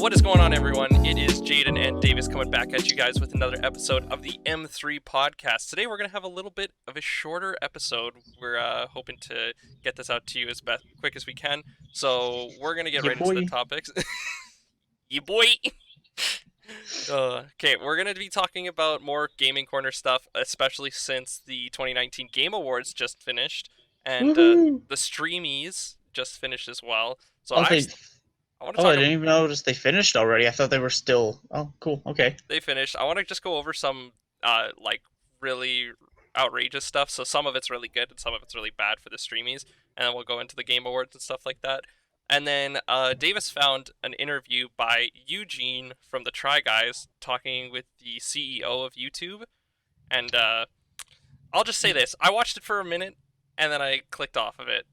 What is going on, everyone? It is Jayden and Davis coming back at you guys with another episode of the M3 podcast. Today we're going to have a little bit of a shorter episode. We're hoping to get this out to you as quick as we can. So we're going to get right into the topics. Yeah, boy! Okay, we're going to be talking about more Gaming Corner stuff, especially since the 2019 Game Awards just finished. And the Streamys just finished as well. So I didn't even notice they finished already. I thought they were still... Oh, cool. Okay. They finished. I want to just go over some, like, really outrageous stuff. So some of it's really good and some of it's really bad for the Streamies. And then we'll go into the Game Awards and stuff like that. And then Davis found an interview by Eugene from the Try Guys talking with the CEO of YouTube. And I'll just say this. I watched it for a minute and then I clicked off of it.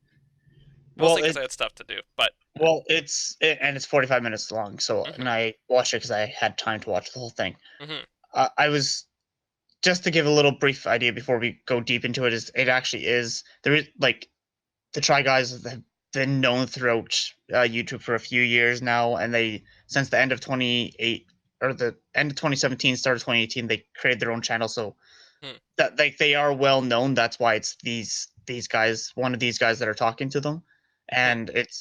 Mostly because I had stuff to do, but... Well, it's 45 minutes long, so and I watched it because I had time to watch the whole thing. I was... Just to give a little brief idea before we go deep into it, there is, like, the Try Guys have been known throughout YouTube for a few years now, and since the end of 2017, start of 2018, they created their own channel, so that they are well known. That's why it's these guys, one of these guys that are talking to them. And it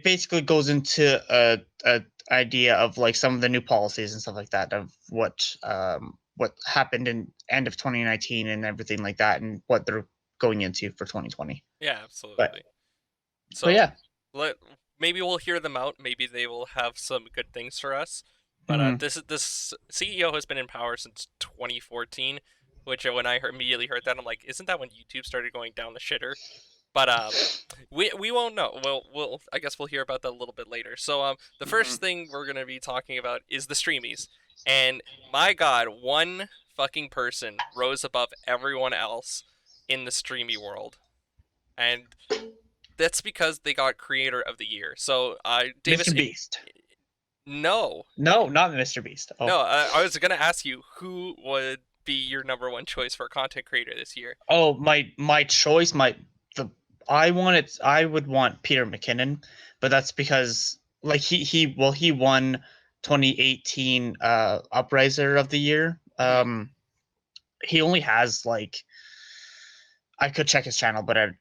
basically goes into a idea of like some of the new policies and stuff like that of what happened in end of 2019 and everything like that, and what they're going into for 2020. Yeah, absolutely. So yeah, maybe we'll hear them out. Maybe they will have some good things for us. But this CEO has been in power since 2014, which when I immediately heard that, I'm like, isn't that when YouTube started going down the shitter? But we won't know. I guess we'll hear about that a little bit later. So the first thing we're gonna be talking about is the Streamies, and my God, one fucking person rose above everyone else in the Streamy world, and that's because they got Creator of the Year. So Davis, MrBeast. No, not MrBeast. Oh. No, I was gonna ask you who would be your number one choice for content creator this year. Oh, my choice, I would want Peter McKinnon, but that's because like he won 2018 Upriser of the Year. He only has like, I could check his channel, but I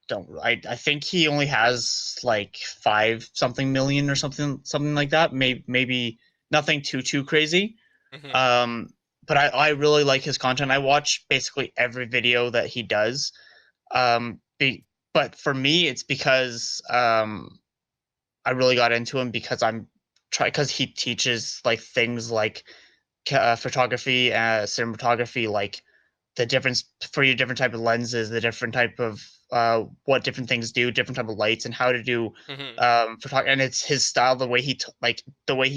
think he only has like 5 something million or something like that. Maybe nothing too crazy. But I really like his content. I watch basically every video that he does. But for me, it's because I really got into him because because he teaches like things like photography, cinematography, like the difference for your different type of lenses, the different type of what different things do, different type of lights, and how to do photography. And it's his style, the way he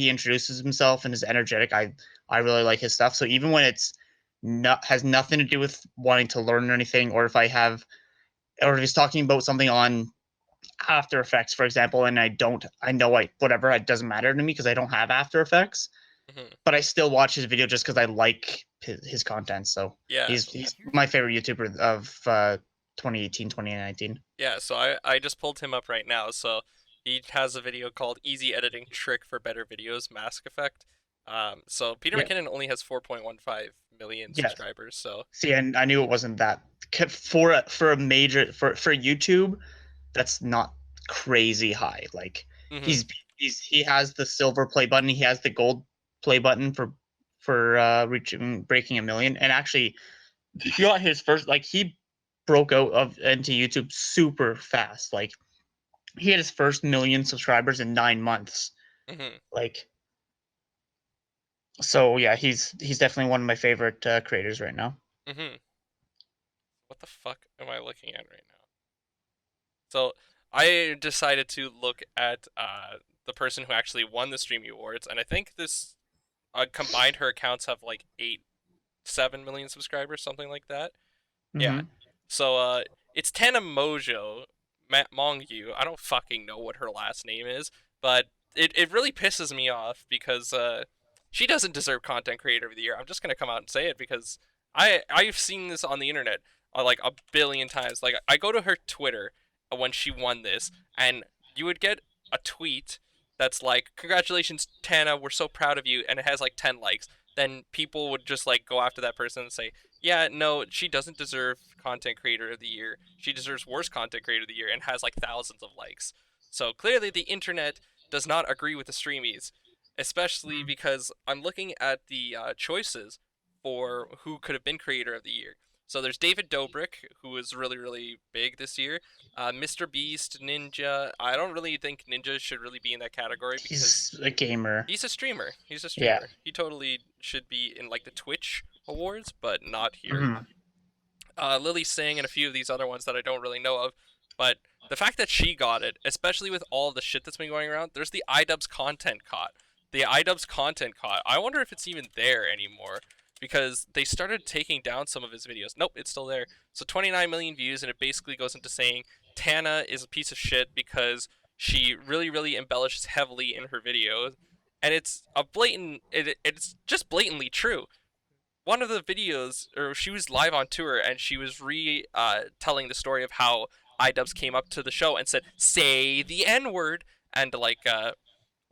introduces himself and is energetic. I really like his stuff. So even when it's has nothing to do with wanting to learn or anything, or if if he's talking about something on After Effects, for example, and it doesn't matter to me because I don't have After Effects, but I still watch his video just because I like his content. So yeah, he's my favorite YouTuber of 2018, 2019. Yeah, so I just pulled him up right now. So he has a video called Easy Editing Trick for Better Videos, Mask Effect. So Peter McKinnon only has 4.15 million subscribers. So see, and I knew it wasn't that for YouTube. That's not crazy high. Like he has the silver play button, he has the gold play button for breaking 1 million. And actually, he got his first, like, he broke out into YouTube super fast. Like, he had his first 1 million subscribers in 9 months. Like, so yeah, he's definitely one of my favorite creators right now. What the fuck am I looking at right now? So I decided to look at the person who actually won the Streamy Awards, and I think this combined her accounts have like 7 million subscribers, something like that. Yeah. So it's Tana Mojo, Mongu. I don't fucking know what her last name is, but it really pisses me off because she doesn't deserve Content Creator of the Year. I'm just gonna come out and say it because I've seen this on the internet like a billion times. Like, I go to her Twitter when she won this, and you would get a tweet that's like, "Congratulations, Tana, we're so proud of you," and it has like 10 likes, then people would just like go after that person and say, "Yeah, no, she doesn't deserve content creator of the year. She deserves worst content creator of the year," and has like thousands of likes. So clearly the internet does not agree with the Streamies, especially Mhm. because I'm looking at the choices for who could have been creator of the year. So there's David Dobrik, who was really, really big this year. MrBeast, Ninja. I don't really think Ninja should really be in that category because He's a gamer. he's a streamer. He's a Yeah. streamer. He totally should be in like the Twitch awards, but not here. Mhm. Lily Singh and a few of these other ones that I don't really know of. But the fact that she got it, especially with all the shit that's been going around, there's the iDubbbz content caught. The iDubbbz content caught. I wonder if it's even there anymore because they started taking down some of his videos. Nope, it's still there. So 29 million views, and it basically goes into saying Tana is a piece of shit because she really, really embellishes heavily in her videos. And it's a blatant, it's just blatantly true. One of the videos, or she was live on tour, and she was telling the story of how iDubbbz came up to the show and said, "Say the N word," and like, oh,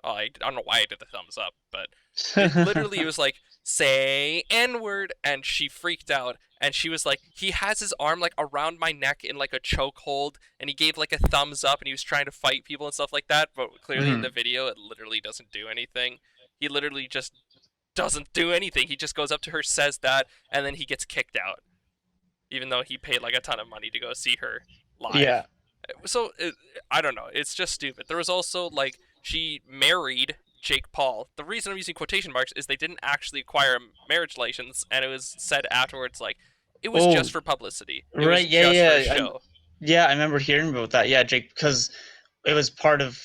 I don't know why I did the thumbs up, but it was like, "Say N word," and she freaked out, and she was like, "He has his arm like around my neck in like a chokehold, and he gave like a thumbs up, and he was trying to fight people and stuff like that." But clearly in the Mhm. video, it literally doesn't do anything. He literally just doesn't do anything. He just goes up to her, says that, and then he gets kicked out, even though he paid like a ton of money to go see her live. Yeah. So I don't know. It's just stupid. There was also like she married Jake Paul. The reason I'm using quotation marks is they didn't actually acquire a marriage license, and it was said afterwards like it was Oh, just for publicity. It was right. Yeah, just for a yeah. show. Yeah, I remember hearing about that. Yeah, Jake, because it was part of.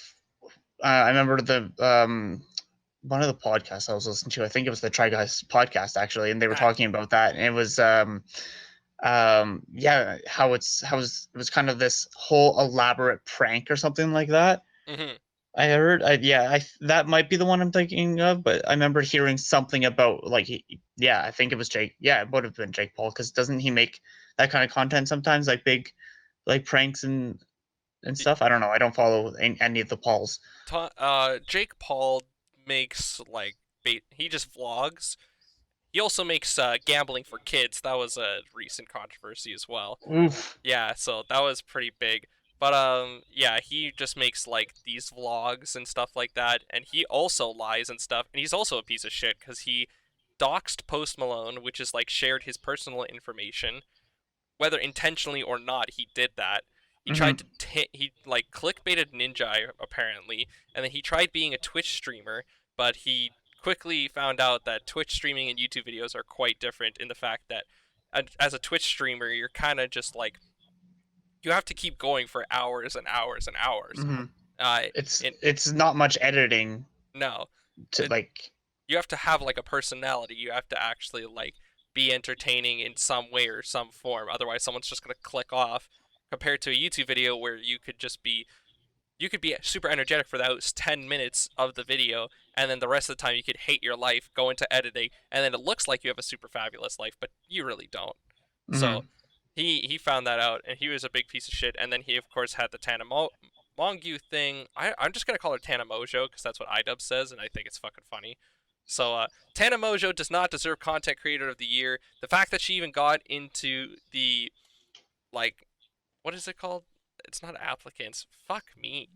I remember the one of the podcasts I was listening to. I think it was the Try Guys podcast actually, and they were Ah, talking about that. And it was yeah, it was kind of this whole elaborate prank or something like that. mm-hmm. I heard, yeah, that might be the one I'm thinking of, but I remember hearing something about like, yeah, I think it was Jake. Yeah, it would have been Jake Paul because doesn't he make that kind of content sometimes, like big, like pranks and stuff? I don't know. I don't follow any of the Pauls. Jake Paul makes like he just vlogs. He also makes gambling for kids. That was a recent controversy as well. Oof. Yeah, so that was pretty big. But yeah, he just makes like these vlogs and stuff like that, and he also lies and stuff, and he's also a piece of shit because he doxed Post Malone, which is like shared his personal information, whether intentionally or not. He did that. He tried Hmm. to he like clickbaited Ninja apparently, and then he tried being a Twitch streamer, but he quickly found out that Twitch streaming and YouTube videos are quite different in the fact that as a Twitch streamer, you're kind of just like you have to keep going for hours and hours and hours. Hmm. Uh, It's it, it's not much editing no, to it, like. you have to have like a personality. You have to actually like be entertaining in some way or some form. Otherwise, someone's just gonna click off. Compared to a YouTube video where you could be super energetic for those 10 minutes of the video, and then the rest of the time you could hate your life, go into editing, and then it looks like you have a super fabulous life, but you really don't. So Hmm. he found that out, and he was a big piece of shit. And then he of course had the Mongu thing. I'm just gonna call her Tana Mojo because that's what iDub says, and I think it's fucking funny. So Tana Mojo does not deserve Content Creator of the Year. The fact that she even got into the like, what is it called? It's not applicants. Fuck me.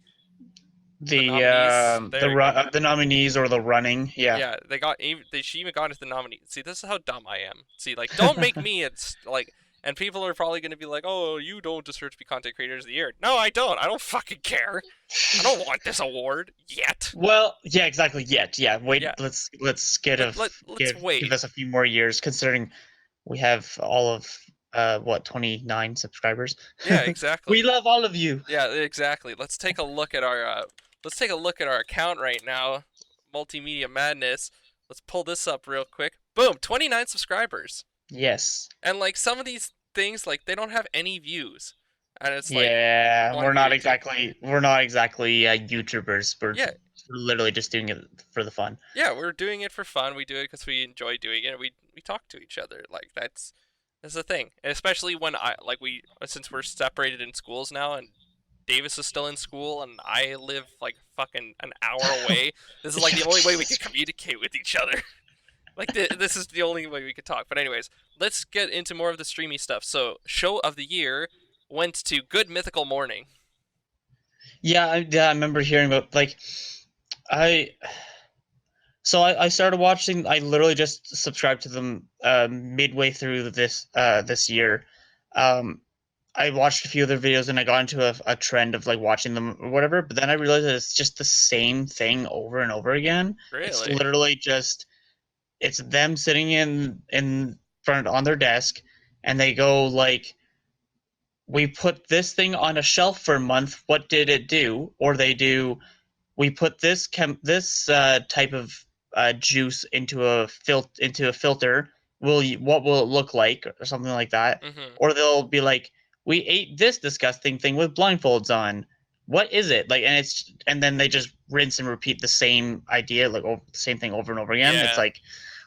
The nominees. There we go. The nominees or the running. Yeah. Yeah, she even got into the nominees. See, this is how dumb I am. See, like, don't make me. It's like, and people are probably gonna be like, "Oh, you don't deserve to be content creators of the year." No, I don't. I don't fucking care. I don't want this award yet. Well, yeah, exactly. Yet, yeah. Wait, Yeah, let's get let's give wait. us a few more years, considering we have all of what 29 subscribers. Yeah, We exactly. love all of you. Yeah, exactly. Let's take a look at our account right now. Multimedia Madness. Let's pull this up real quick. Boom, 29 subscribers. Yes. And like some of these things like they don't have any views. And it's like Yeah, one view, two. we're not exactly YouTubers. Yeah, We're literally just doing it for the fun. yeah, we're doing it for fun. We do it because we enjoy doing it. We talk to each other. Like that's the thing. And especially when I like we since we're separated in schools now and Davis is still in school and I live like fucking an hour away. This is like the only way we could communicate with each other. Like this is the only way we could talk. But anyways, let's get into more of the streamy stuff. So, show of the year went to Good Mythical Morning. Yeah, I remember hearing about like I I started watching. I literally just subscribed to them midway through this year. Um, I watched a few of their videos and I got into a trend of like watching them or whatever. But then I realized that it's just the same thing over and over again. It's Really? literally just it's them sitting in front on their desk, and they go like, "We put this thing on a shelf for a month. What did it do?" Or they do, "We put this type of juice into a filter. What will it look like?" Or something like that. Mhm. Or they'll be like, "We ate this disgusting thing with blindfolds on. What is it?" Like, and then they just rinse and repeat the same idea, like the same thing over and over again. It's Yeah. like,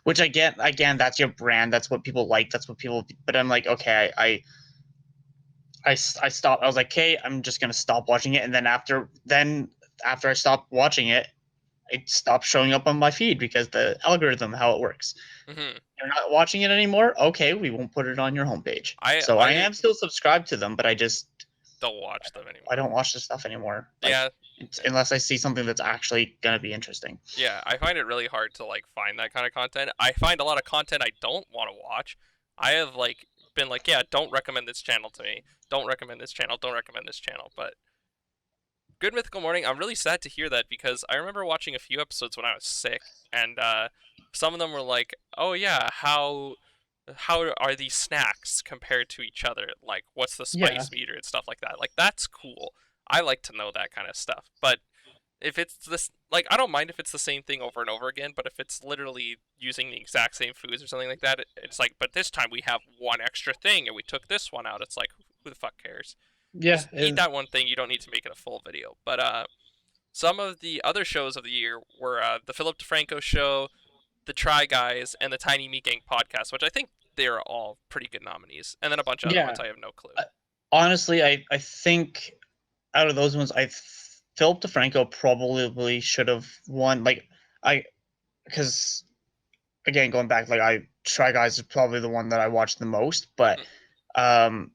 which I get. Again, that's your brand. That's what people like. That's what people. But I'm like, okay, I stopped. I was like, okay, I'm just gonna stop watching it. And then after I stopped watching it, it stopped showing up on my feed because the algorithm, how it works. Mhm. You're not watching it anymore. Okay, we won't put it on your homepage. I So I I am still subscribed to them, but don't watch them I anymore. don't watch the stuff anymore. Like Yeah. unless I see something that's actually gonna be interesting. Yeah, I find it really hard to like find that kind of content. I find a lot of content I don't want to watch. I have like been like, yeah, don't recommend this channel to me. Don't recommend this channel. Don't recommend this channel. But Good Mythical Morning, I'm really sad to hear that because I remember watching a few episodes when I was sick, and some of them were like, oh yeah, how are these snacks compared to each other? Like, what's the Yeah. spice meter and stuff like that. Like, that's cool. I like to know that kind of stuff. But if it's this, like, I don't mind if it's the same thing over and over again, but if it's literally using the exact same foods or something like that, it's like, but this time we have one extra thing and we took this one out. It's like, who the fuck cares? Yeah. Just eat that one thing. You don't need to make it a full video. But some of the other shows of the year were the Philip DeFranco show, the Try Guys, and the Tiny Meat Gang podcast, which I think they're all pretty good nominees, and then a bunch of other Yeah. ones I have no clue. Honestly, I think out of those ones, Philip DeFranco probably should have won. Like I because again, going back, like I Try Guys is probably the one that I watched the most, but Mhm. um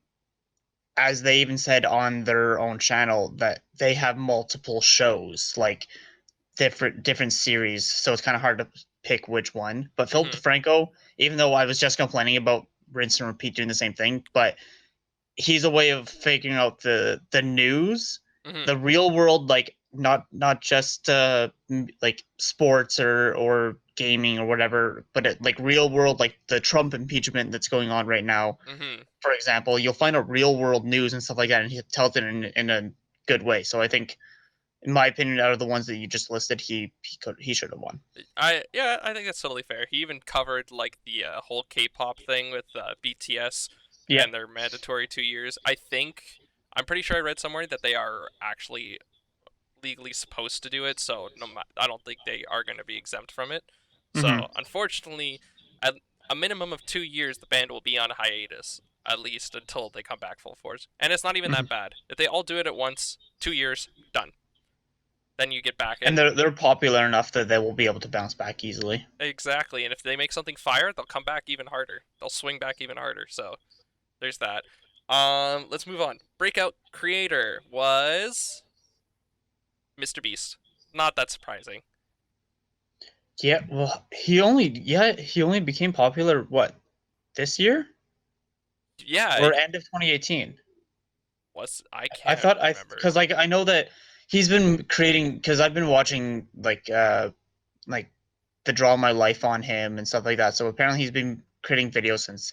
as they even said on their own channel that they have multiple shows, like different series, so it's kind of hard to pick which one. But Philip Mhm. DeFranco, even though I was just complaining about rinse and repeat doing the same thing, but he's a way of figuring out the news, Mhm. the real world, like not just like sports or gaming or whatever, but like real world, like the Trump impeachment that's going on right now. Mhm. For example, you'll find out real world news and stuff like that, and he tells it in a good way. So I think, in my opinion, out of the ones that you just listed, he should have won. I think that's totally fair. He even covered like the whole K-pop thing with BTS Yeah. and their mandatory 2 years. I'm pretty sure I read somewhere that they are actually legally supposed to do it, so I don't think they are going to be exempt from it. Hmm. So unfortunately, at a minimum of 2 years, the band will be on hiatus at least until they come back full force. And it's not even Hmm. that bad if they all do it at once. 2 years done. Then you get back And in. they're popular enough that they will be able to bounce back easily. Exactly, and if they make something fire, they'll come back even harder. They'll swing back even harder. So there's that. Let's move on. Breakout creator was MrBeast. Not that surprising. Yeah, well, he only became popular what, this year Yeah, or end of 2018? I I can't thought remember. because like I know that he's been creating, because I've been watching like the draw my life on him and stuff like that. So apparently he's been creating videos since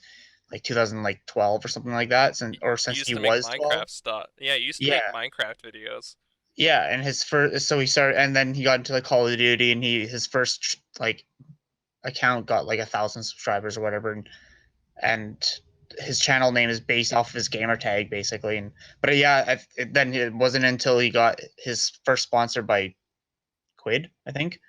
like 2012 or something like that, He since used he to make was 12. Minecraft stuff. Yeah, he used to Yeah, make Minecraft videos. yeah, and his first, so he started, and then he got into like Call of Duty, and his first like account got like 1,000 subscribers or whatever, and his channel name is based off of his gamer tag basically. And but yeah, then it wasn't until he got his first sponsor by Quid, I think,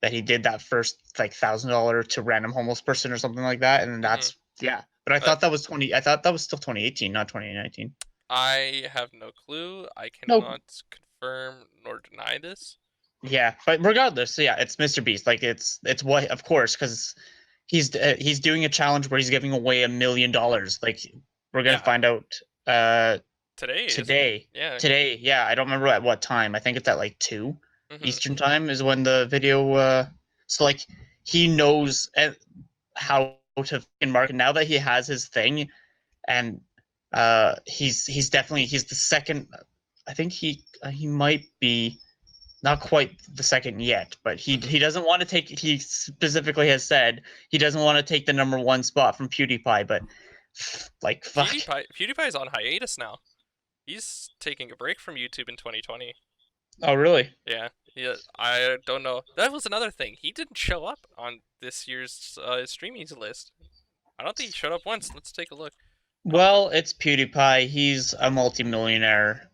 that he did that first like $1,000 to random homeless person or something like that, and then Hmm. that's, yeah. But I Uh, thought that was 20. I thought that was still 2018, not 2019. I have no clue. I Nope. cannot confirm nor deny this. Yeah, but regardless, yeah, it's MrBeast. Like it's what, of course, because he's doing a challenge where he's giving away $1 million. Like we're gonna Yeah, find out today, isn't it? today. Yeah. Today, yeah, I don't remember at what time. I think it's at like 2 Hmm. Eastern time is when the video. So like he knows how to market now that he has his thing, and he's definitely he's the second. I think he might be not quite the second yet, but Hmm. he doesn't want to take. He specifically has said he doesn't want to take the #1 spot from PewDiePie, but like fuck. PewDiePie's on hiatus now. He's taking a break from YouTube in 2020. Oh really? Yeah. Yeah, I don't know. That was another thing. He didn't show up on this year's Streamys list. I don't think he showed up once. Let's take a look. Top. Well, it's PewDiePie. He's a multimillionaire.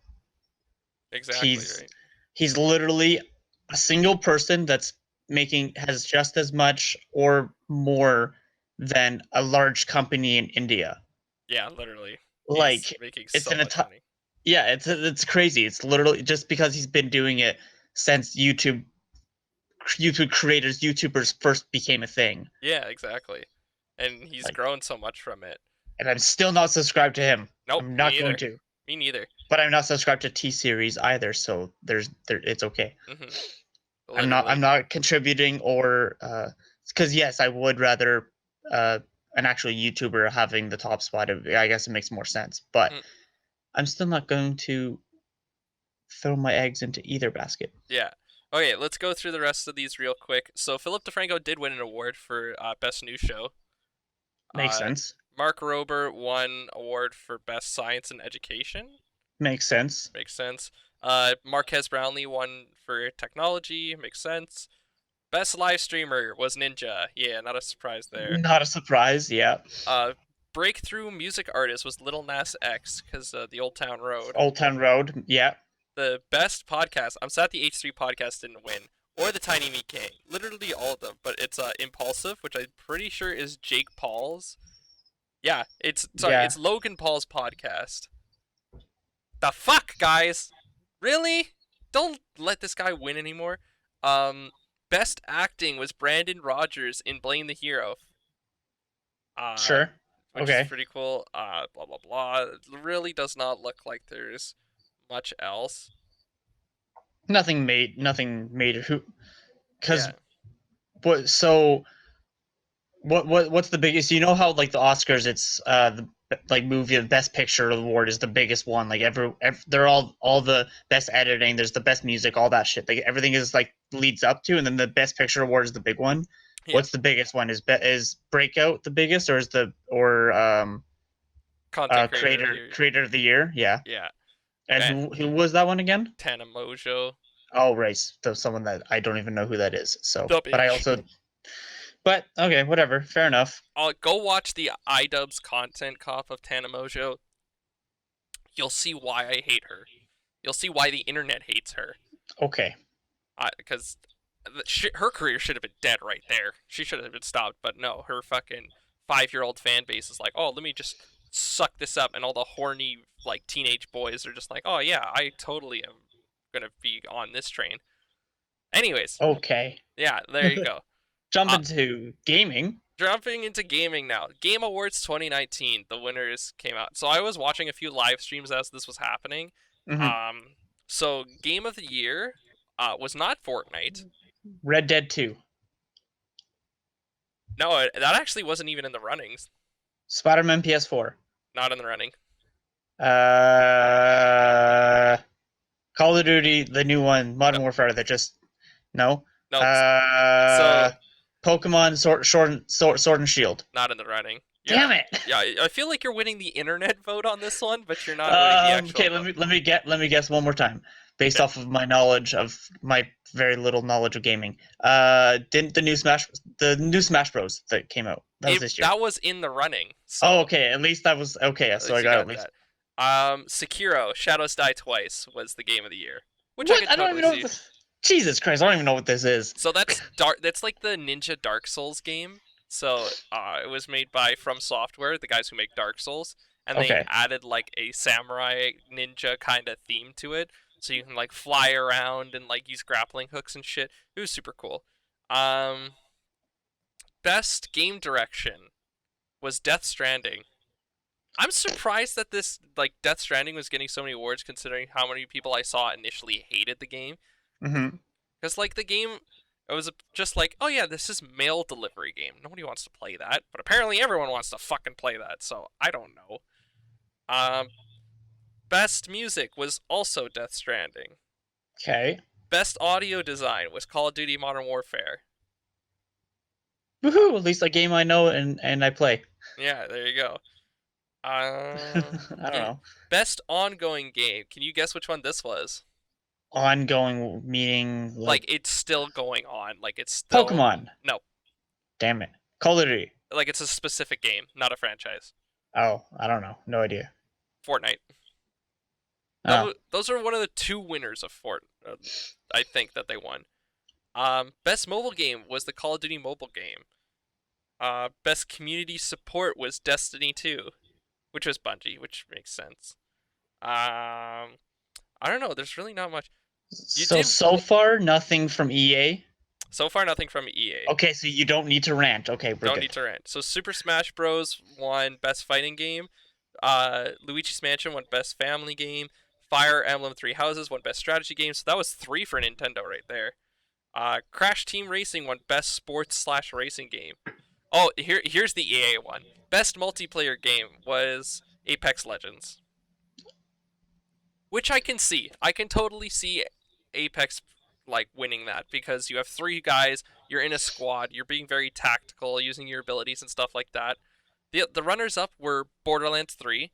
Exactly He's right. he's literally a single person that's making has just as much or more than a large company in India. Yeah, literally. He's Like making it's so an much entire money. yeah, it's crazy. It's literally just because he's been doing it since YouTubers first became a thing. Yeah, exactly. And he's Like, grown so much from it. and I'm still not subscribed to him. Nope, I'm me not going neither. to. Me neither. But I'm not subscribed to T Series either, so it's okay. Hmm. I'm Literally. not contributing or because yes, I would rather uh an actual YouTuber having the top spot. I guess it makes more sense, but Mm, I'm still not going to throw my eggs into either basket. yeah. Okay, let's go through the rest of these real quick. So Philip DeFranco did win an award for Best New Show. Makes Uh, sense. Mark Rober won award for Best Science and Education. Makes sense. Makes sense. Marquez Brownlee won for Technology. Makes sense. Best Live Streamer was Ninja. Yeah, not a surprise there. Not a surprise. Yeah. Uh, Breakthrough Music Artist was Little Nas X because the Old Town Road. Old Town Road. Yeah. The best podcast. I'm sad the H3 podcast didn't win, or the Tiny Meat Gang. Literally all of them. But it's Impulsive, which I'm pretty sure is Jake Paul's. Yeah, Yeah. it's Logan Paul's podcast. The fuck, guys? Really? Don't let this guy win anymore. Best acting was Brandon Rogers in Blame the Hero. Uh, Sure. which is Okay. pretty cool. Blah blah blah. It really does not look like there's much else. Nothing made who because Yeah. what so what's the biggest, you know how like the Oscars, it's the like movie the best picture award is the biggest one, like they're all the best editing, there's the best music, all that shit, like everything is like leads up to, and then the best picture award is the big one. Yeah. What's the biggest one? Is Breakout the biggest, or is the or Content creator of the year. creator of the year? Yeah. Yeah. And Man, who was that one again? Tana Mojo. Oh, right. So someone that I don't even know who that is. So, The but I bitch. also, but okay, whatever. Fair enough. I'll go watch the iDubbbz content cop of Tana Mojo. You'll see why I hate her. You'll see why the internet hates her. Okay. Because her career should have been dead right there. She should have been stopped. But no, her fucking 5-year-old fan base is like, oh, let me just suck this up, and all the horny like teenage boys are just like, oh yeah, I totally am gonna be on this train. Anyways, Okay. yeah, there you go. Jump Uh, into gaming. Jumping into gaming now. Game Awards 2019, the winners came out. So I was watching a few live streams as this was happening. Hmm. So Game of the Year was not Fortnite. Red Dead 2. No, that actually wasn't even in the runnings. Spider-Man PS4. Not in the running. Uh, Call of Duty, the new one, No, Modern Warfare. That just no. no. So Uh, Pokemon Sword and Shield. not in the running. Yeah, Damn it. yeah. I feel like you're winning the internet vote on this one, but you're not winning the actual Okay, vote. let me guess one more time, based Okay. off of my knowledge of my very little knowledge of gaming. Didn't the new Smash Bros that came out, that was this year? That was in the running. So Oh, okay. At least that was okay. at So least I you got got at least. that. Sekiro: Shadows Die Twice was the game of the year, which I What? could I don't totally even know see. what this. Jesus Christ! I don't even know what this is. So that's dark. That's like the Ninja Dark Souls game. So it was made by From Software, the guys who make Dark Souls, and they Okay. added like a samurai ninja kind of theme to it, so you can like fly around and like use grappling hooks and shit. It was super cool. Um, Best game direction was Death Stranding. I'm surprised that this like Death Stranding was getting so many awards, considering how many people I saw initially hated the game. Mm-hmm. Because like the game, it was just like, oh yeah, this is mail delivery game. Nobody wants to play that, but apparently everyone wants to fucking play that. So I don't know. Um, Best music was also Death Stranding. Okay. Best audio design was Call of Duty Modern Warfare. Woohoo! At least a game I know and I play. Yeah, there you go. I don't know. Best ongoing game. Can you guess which one this was? Ongoing meaning Like like it's still going on. Like it's still Pokemon. no. Damn it. Call of Duty. Like it's a specific game, not a franchise. Oh, I don't know. No idea. Fortnite. Oh. Those are one of the two winners of Fort. I think that they won. Best mobile game was the Call of Duty mobile game. Best community support was Destiny 2, which was Bungie, which makes sense. I don't know. There's really not much. So far nothing from EA. So far, nothing from EA. Okay, so you don't need to rant. Okay, we're Don't good. need to rant. So Super Smash Bros. Won Best Fighting Game. Luigi's Mansion won Best Family Game. Fire Emblem Three Houses won Best Strategy Game. So that was 3 for Nintendo right there. Crash Team Racing won Best Sports/Racing Game. Oh, here's the EA one. Best multiplayer game was Apex Legends. Which I can see. I can totally see Apex like winning that because you have 3 guys, you're in a squad, you're being very tactical, using your abilities and stuff like that. The runners up were Borderlands 3,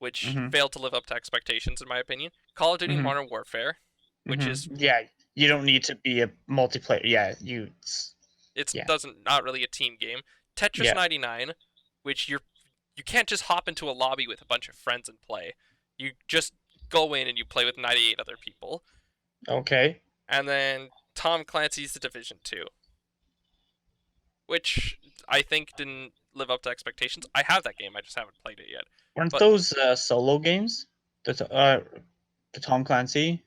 which Mm-hmm. failed to live up to expectations in my opinion. Call of Duty Mm-hmm. Modern Warfare, which is Yeah, you don't need to be a multiplayer. Yeah, it's yeah. doesn't not really a team game. Tetris Yeah. 99, which you can't just hop into a lobby with a bunch of friends and play. You just go in and you play with 98 other people. Okay. And then Tom Clancy's The Division 2, which I think didn't live up to expectations. I have that game, I just haven't played it yet. Weren't But those solo games? The Tom Clancy.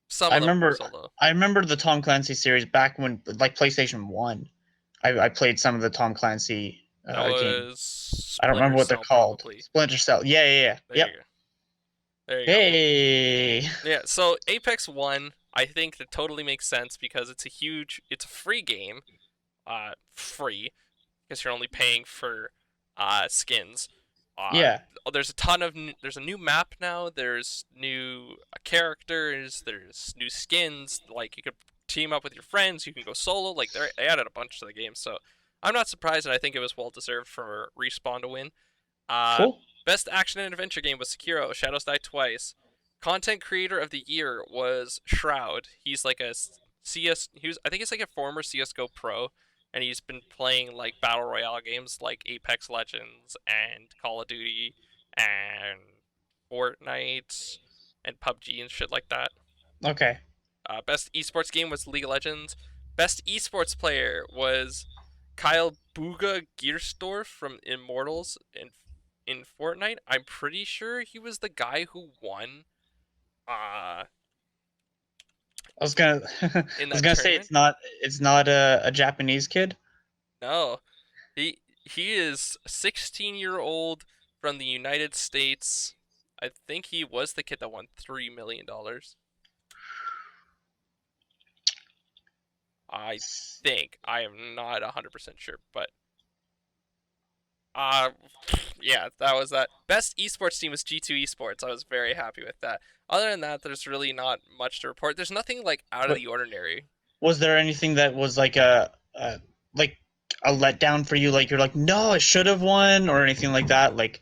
some I of them were remember. solo. I remember the Tom Clancy series back when, like PlayStation 1. I played some of the Tom Clancy That games. was I don't remember what they're Splinter Cell, called. probably. Splinter Cell. Yeah. There Yep. you go. There you go. Hey. Yeah, so Apex 1, I think that totally makes sense because it's a free game, free, because you're only paying for skins. Yeah. There's there's a new map now. There's new characters. There's new skins. Like you could team up with your friends. You can go solo. Like they added a bunch to the game, so I'm not surprised, and I think it was well deserved for Respawn to win. Cool. Best action and adventure game was Sekiro: Shadows Die Twice. Content creator of the year was Shroud. He's like a I think he's like a former CS:GO pro, and he's been playing like battle royale games like Apex Legends and Call of Duty and Fortnite and PUBG and shit like that. Okay. Best esports game was League of Legends. Best esports player was Kyle Buga Gearsdorf from Immortals in Fortnite. I'm pretty sure he was the guy who won I was gonna I in was that gonna say tournament. it's not a Japanese kid. No. He is a 16-year-old from the United States. I think he was the kid that won $3 million. I think. I am not 100% sure, but yeah, that was that. Best esports team was G2 Esports. I was very happy with that. Other than that, there's really not much to report. There's nothing like out of But the ordinary. was there anything that was like like a letdown for you? Like you're like, no, I should have won, or anything like that? Like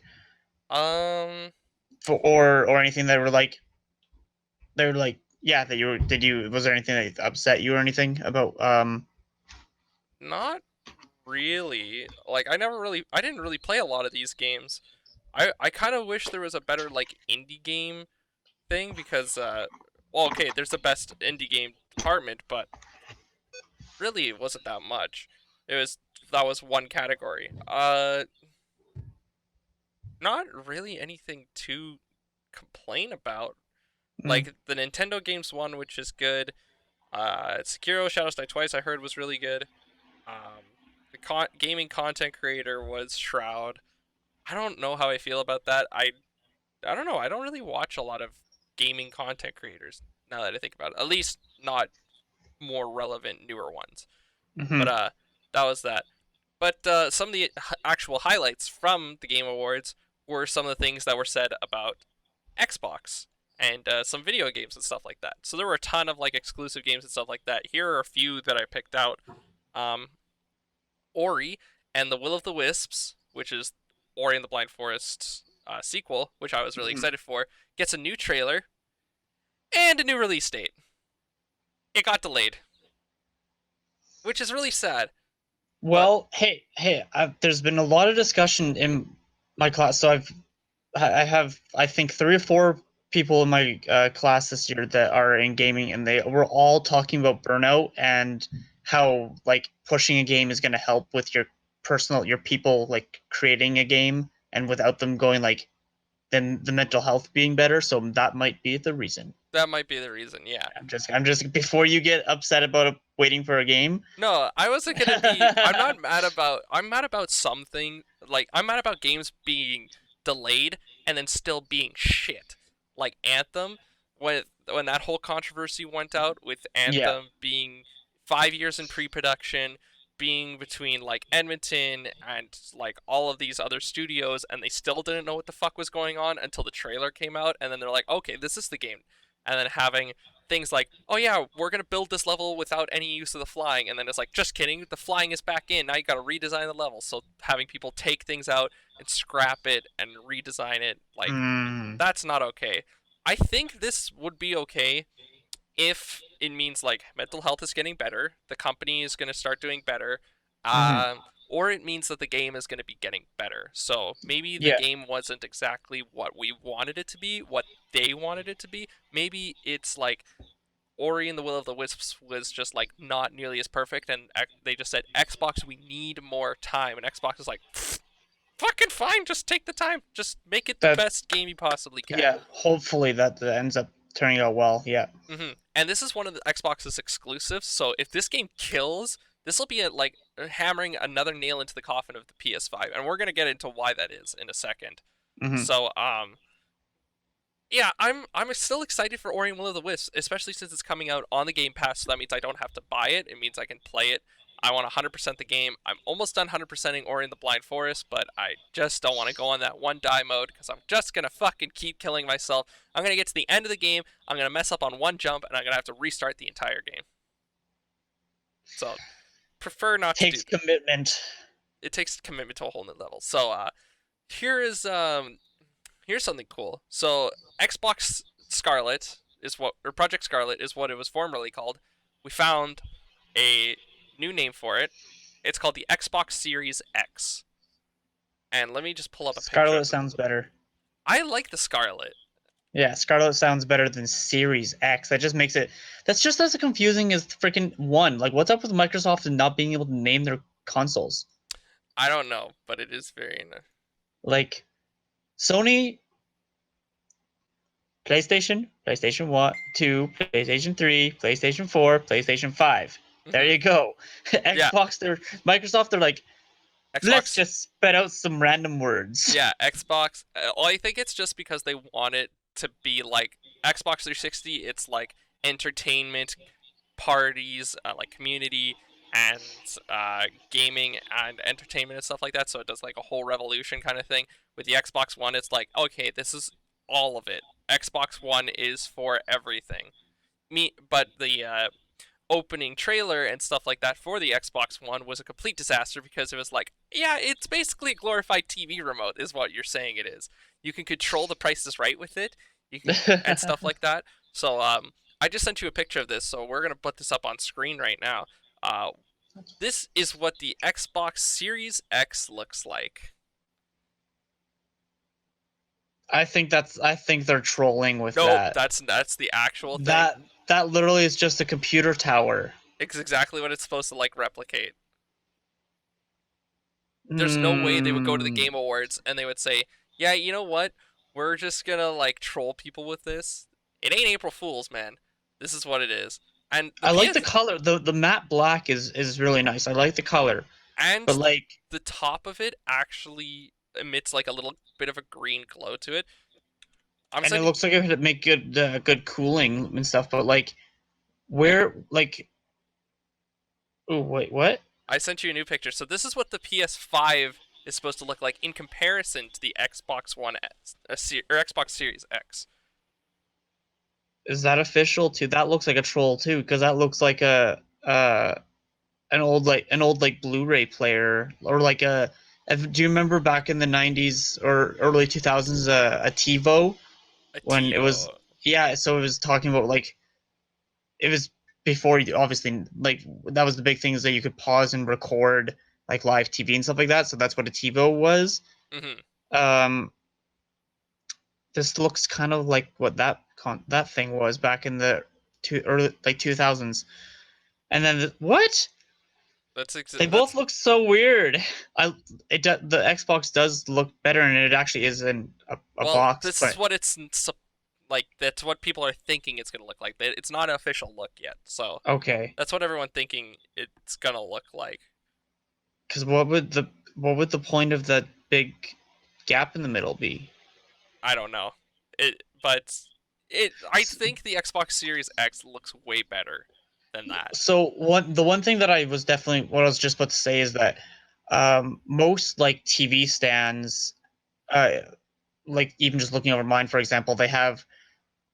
Um, or anything that were like they were like, yeah, that you were, did you, was there anything that upset you or anything about Not really. Like I didn't really play a lot of these games. I kind of wish there was a better like indie game thing because well, okay, there's the best indie game department, but really it wasn't that much. That was one category. not really anything to complain about. Mm. Like the Nintendo games one, which is good. Sekiro Shadows Die Twice, I heard was really good. The gaming content creator was Shroud. I don't know how I feel about that. I don't know. I don't really watch a lot of gaming content creators now that I think about it. At least not more relevant newer ones. But Hmm. that was that. But some of the actual highlights from the Game Awards were some of the things that were said about Xbox and some video games and stuff like that. So there were a ton of like exclusive games and stuff like that. Here are a few that I picked out. Um, Ori and the Will of the Wisps, which is Ori and the Blind Forest sequel, which I was really Hmm. excited for, gets a new trailer and a new release date. It got delayed, which is really sad. But Well, hey, there's been a lot of discussion in my class. So I have, I think, 3 or 4 people in my class this year that are in gaming, and they were all talking about burnout and how like pushing a game is going to help with your people like creating a game, and without them going like then the mental health being better. So that might be the reason. that might be the reason, yeah. I'm just before you get upset about waiting for a game. No, I wasn't gonna be. I'm not mad about. I'm mad about something. Like I'm mad about games being delayed and then still being shit. Like Anthem, when that whole controversy went out with Yeah, Anthem being 5 years in pre-production, being between like Edmonton and like all of these other studios, and they still didn't know what the fuck was going on until the trailer came out, and then they're like, okay, this is the game, and then having things like, oh yeah, we're gonna build this level without any use of the flying, and then it's like, just kidding, the flying is back in. Now you gotta redesign the level. So having people take things out and scrap it and redesign it, like mm, that's not okay. I think this would be okay if it means like mental health is getting better, the company is gonna start doing better, hmm, or it means that the game is gonna be getting better. So maybe the yeah. game wasn't exactly what we wanted it to be, what they wanted it to be. Maybe it's like Ori and the Will of the Wisps was just like not nearly as perfect, and they just said, Xbox, we need more time, and Xbox is like, fucking fine, just take the time, just make it the That best game you possibly can. Yeah. Hopefully that ends up turning out well. Yeah. And this is one of the Xbox's exclusives, so if this game kills, this will be like hammering another nail into the coffin of the PS5, and we're gonna get into why that is in a second. Hmm. So yeah, I'm still excited for Ori and Will of the Wisps, especially since it's coming out on the Game Pass. So that means I don't have to buy it. It means I can play it. I want 100% the game. I'm almost done 100%ing Ori and the Blind Forest, but I just don't want to go on that one die mode because I'm just gonna fucking keep killing myself. I'm gonna get to the end of the game. I'm gonna mess up on one jump, and I'm gonna have to restart the entire game. So prefer not to do Takes that. commitment. It takes commitment to a whole new level. So here is here's something cool. So Xbox Scarlet is what, or Project Scarlet is what it was formerly called. We found a new name for it. It's called the Xbox Series X. And let me just pull up a picture Scarlet of the. sounds better. I like the Scarlet. Yeah, Scarlet sounds better than Series X. That just makes it. That's just as confusing as freaking one. Like, what's up with Microsoft and not being able to name their consoles? I don't know, but it is very. Like, Sony, PlayStation, PlayStation 1, 2, PlayStation 3, PlayStation 4, PlayStation 5. There Mm-hmm. you go. Yeah, Xbox, Microsoft, they're like, let's Xbox. just spit out some random words. Yeah, Xbox. Well, I think it's just because they want it to be like Xbox 360. It's like entertainment, parties, like community, and gaming and entertainment and stuff like that. So it does like a whole revolution kind of thing. With the Xbox One, it's like, okay, this is all of it. Xbox One is for everything. But the opening trailer and stuff like that for the Xbox One was a complete disaster because it was like, yeah, it's basically a glorified TV remote, is what you're saying it is. You can control the prices right with it, you can and stuff like that. So I just sent you a picture of this, so we're gonna put this up on screen right now. Uh, this is what the Xbox Series X looks like. I think they're trolling with Nope, that. that's the actual thing. That literally is just a computer tower. It's exactly what it's supposed to like replicate. There's no way they would go to the Mm, Game Awards and they would say, Yeah, you know what? We're just gonna like troll people with this. It ain't April Fool's, man. This is what it is. And the I like the PS color. The matte black is really nice. I like the color, and but like, the top of it actually emits like a little bit of a green glow to it. I'm and it sending looks like it would make good cooling and stuff. But like, where like, oh wait, what? I sent you a new picture. So this is what the PS5 is supposed to look like in comparison to the Xbox One S, or Xbox Series X. Is that official too? That looks like a troll too, because that looks like a an old like Blu-ray player or like a. Do you remember back in the '90s or early 2000s a TiVo A when it was TiVo. yeah? So it was talking about like it was before obviously like that was the big thing is that you could pause and record like live TV and stuff like that. So that's what a TiVo was. Hmm. Um, this looks kind of like what that thing was back in the early like 2000s. And then what? They both That's look so weird. I the Xbox does look better, and it actually is in a well. box. This is But what it's like. That's what people are thinking it's gonna look like. It's not an official look yet. So okay, that's what everyone thinking it's gonna look like. because what would the point of that big gap in the middle be? I don't know. But I think the Xbox Series X looks way better than that. So the one thing that I was definitely what I was just about to say is that most like TV stands, uh, like even just looking over mine, for example, they have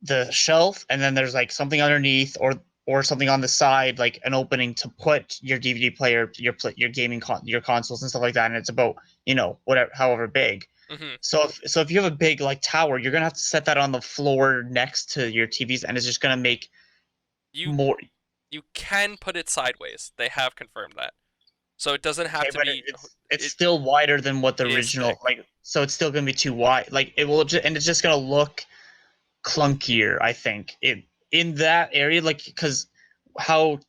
the shelf and then there's like something underneath or something on the side like an opening to put your DVD player, your gaming your consoles and stuff like that, and it's about whatever however big. Hmm. So if you have a big like tower, you're gonna have to set that on the floor next to your TVs, and it's just gonna make You more. you can put it sideways. They have confirmed that. So it doesn't have Okay, to but be. it's It still wider than what the it is thick. original like. So it's still gonna be too wide. Like it will, and it's just gonna look clunkier. I think it in that area, like because how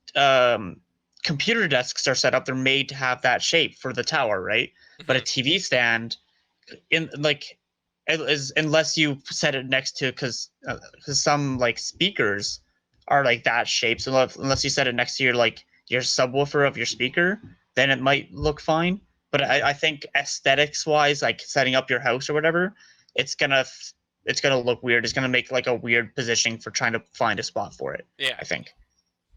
computer desks are set up, they're made to have that shape for the tower, right? But a Hmm. TV stand, in like, is unless you set it next to because some like speakers are like that shape. So unless you set it next to your subwoofer of your speaker, then it might look fine. But I think aesthetics wise, like setting up your house or whatever, it's gonna it's gonna look weird. It's gonna make like a weird positioning for trying to find a spot for it. Yeah. I think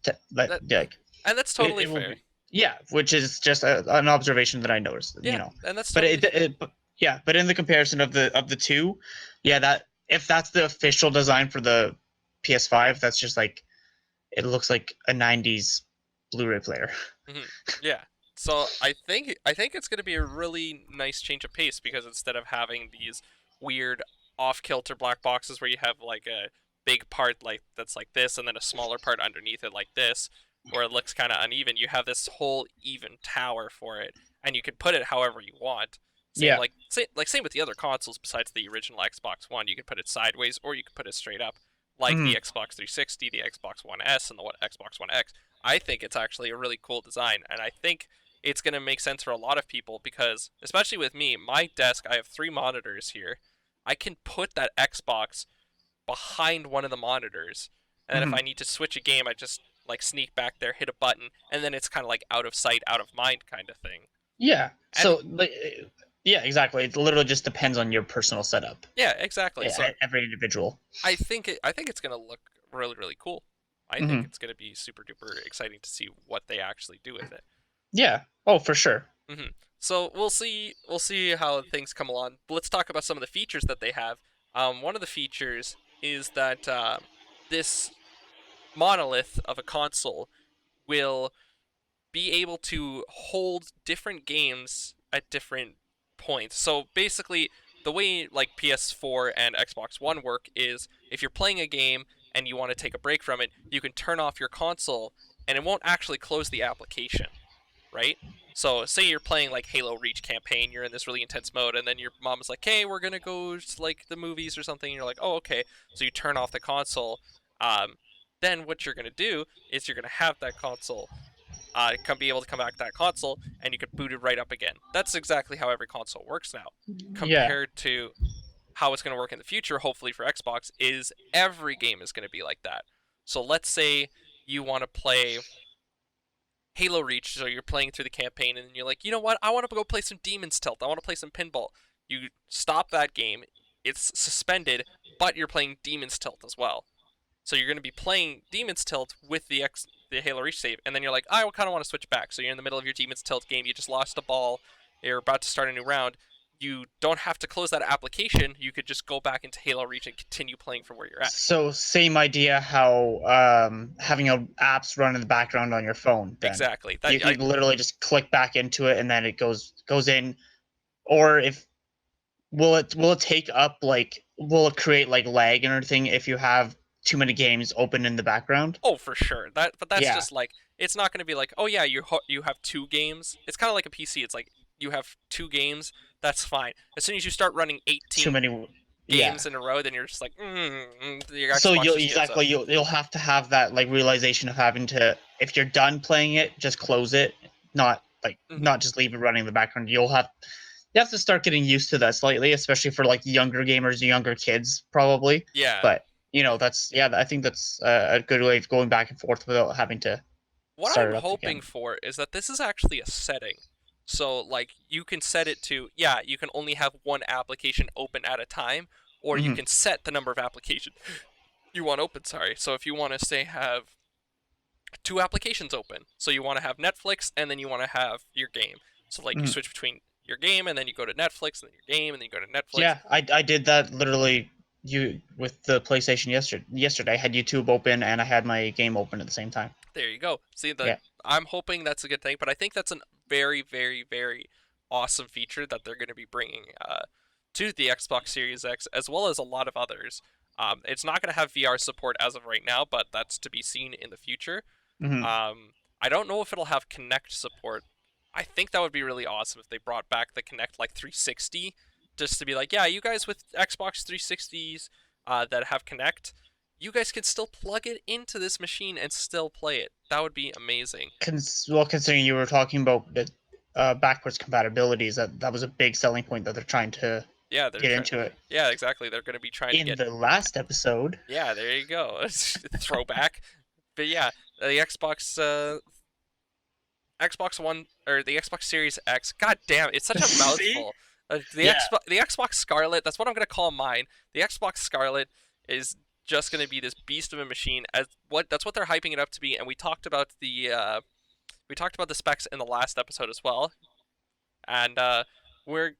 That like and that's totally it will fair. be yeah, which is just an observation that I noticed. Yeah, and that's But totally fair. yeah, but in the comparison of the two, yeah, that if that's the official design for the PS5, that's just like it looks like a '90s Blu-ray player. Hmm. Yeah. So I think it's going to be a really nice change of pace because instead of having these weird off-kilter black boxes where you have like a big part like that's like this and then a smaller part underneath it like this, where it looks kind of uneven, you have this whole even tower for it, and you can put it however you want. Yeah. Same with the other consoles besides the original Xbox One. You can put it sideways or you can put it straight up, like the Mm. Xbox 360, the Xbox One S, and the Xbox One X. I think it's actually a really cool design, and I think it's going to make sense for a lot of people because, especially with me, my desk, I have 3 monitors here. I can put that Xbox behind one of the monitors, and then if I Hmm. need to switch a game, I just like sneak back there, hit a button, and then it's kind of like out of sight, out of mind kind of thing. Yeah. And So like yeah, exactly. It literally just depends on your personal setup. yeah, exactly. So Yeah, every individual. I think it's going to look really really cool. I think Hmm. it's going to be super duper exciting to see what they actually do with it. Yeah. Oh, for sure. So we'll see how things come along. But let's talk about some of the features that they have. One of the features is that this monolith of a console will be able to hold different games at different points. So basically, the way like PS4 and Xbox One work is if you're playing a game and you want to take a break from it, you can turn off your console and it won't actually close the application, right? So say you're playing like Halo Reach campaign, you're in this really intense mode, and then your mom is like, "Hey, we're gonna go to, like the movies or something." And you're like, "Oh, okay." So you turn off the console. Um, then what you're gonna do is you're gonna have that console be able to come back to that console, and you could boot it right up again. That's exactly how every console works now. Yeah. Compared to how it's going to work in the future, hopefully for Xbox, is every game is going to be like that. So let's say you want to play Halo Reach, so you're playing through the campaign, and you're like, you know what? I want to go play some Demon's Tilt. I want to play some pinball. You stop that game. It's suspended, but you're playing Demon's Tilt as well. So you're going to be playing Demon's Tilt with the Halo Reach save, and then you're like, I kind of want to switch back. So you're in the middle of your Demon's Tilt game. You just lost a ball. You're about to start a new round. You don't have to close that application. You could just go back into Halo Reach and continue playing from where you're at. So same idea how having apps run in the background on your phone. Then. Exactly. You can literally just click back into it, and then it goes in. Or if will it take up will it create lag and everything if you have too many games open in the background? Oh, for sure. That's just it's not going to be like, oh yeah, you have 2 games. It's kind of like a PC. It's like you have 2 games. That's fine. As soon as you start running 18 too many games in a row, then you're just like, so you'll have to have that realization of having to, if you're done playing it, just close it, not just leave it running in the background. You have to start getting used to that slightly, especially for younger gamers, younger kids probably. Yeah. But I think that's a good way of going back and forth without having to. What I'm hoping for is that this is actually a setting. So, you can set it to, you can only have one application open at a time, or you can set the number of applications you want open, So if you want to, say, have 2 applications open, so you want to have Netflix, and then you want to have your game. So, you switch between your game, and then you go to Netflix, and then your game, and then you go to Netflix. Yeah, I did that literally with the PlayStation yesterday. I had YouTube open, and I had my game open at the same time. There you go. See, I'm hoping that's a good thing, but I think that's a very, very, very awesome feature that they're going to be bringing to the Xbox Series X, as well as a lot of others. It's not going to have VR support as of right now, but that's to be seen in the future. I don't know if it'll have Kinect support. I think that would be really awesome if they brought back the Kinect 360, just to be like, yeah, you guys with Xbox 360s that have Kinect, you guys can still plug it into this machine and still play it. That would be amazing. Considering you were talking about the backwards compatibilities, that was a big selling point that they're trying to get into it. Yeah, exactly. They're going to be trying to get... In the last episode. Yeah, there you go. Throwback. But yeah, the Xbox One, or the Xbox Series X. God damn, it's such a mouthful. The Xbox Scarlet, that's what I'm going to call mine. The Xbox Scarlet is just going to be this beast of a machine. That's what they're hyping it up to be, and we talked about the specs in the last episode as well. And we're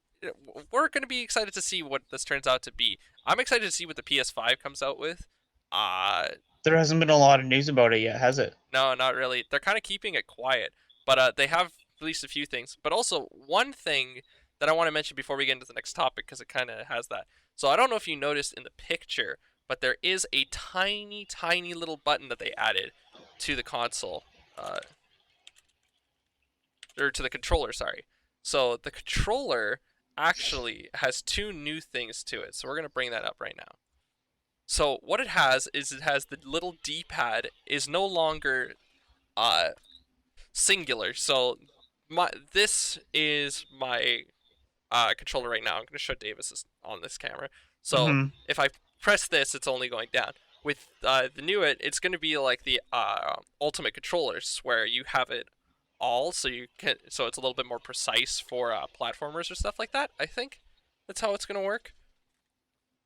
going to be excited to see what this turns out to be. I'm excited to see what the PS5 comes out with. There hasn't been a lot of news about it yet, has it? No, not really. They're kind of keeping it quiet, but they have released a few things. But also, one thing that I want to mention before we get into the next topic, because it kind of has that. So I don't know if you noticed in the picture, but there is a tiny, tiny little button that they added to the console. Or to the controller, sorry. So the controller actually has 2 new things to it. So we're going to bring that up right now. So what it has is the little D-pad is no longer singular. So this is my controller right now. I'm going to show Davis on this camera. So if I press this, it's only going down. With the new it's going to be like the Ultimate controllers, where you have it all, so it's a little bit more precise for platformers or stuff like that. I think that's how it's going to work.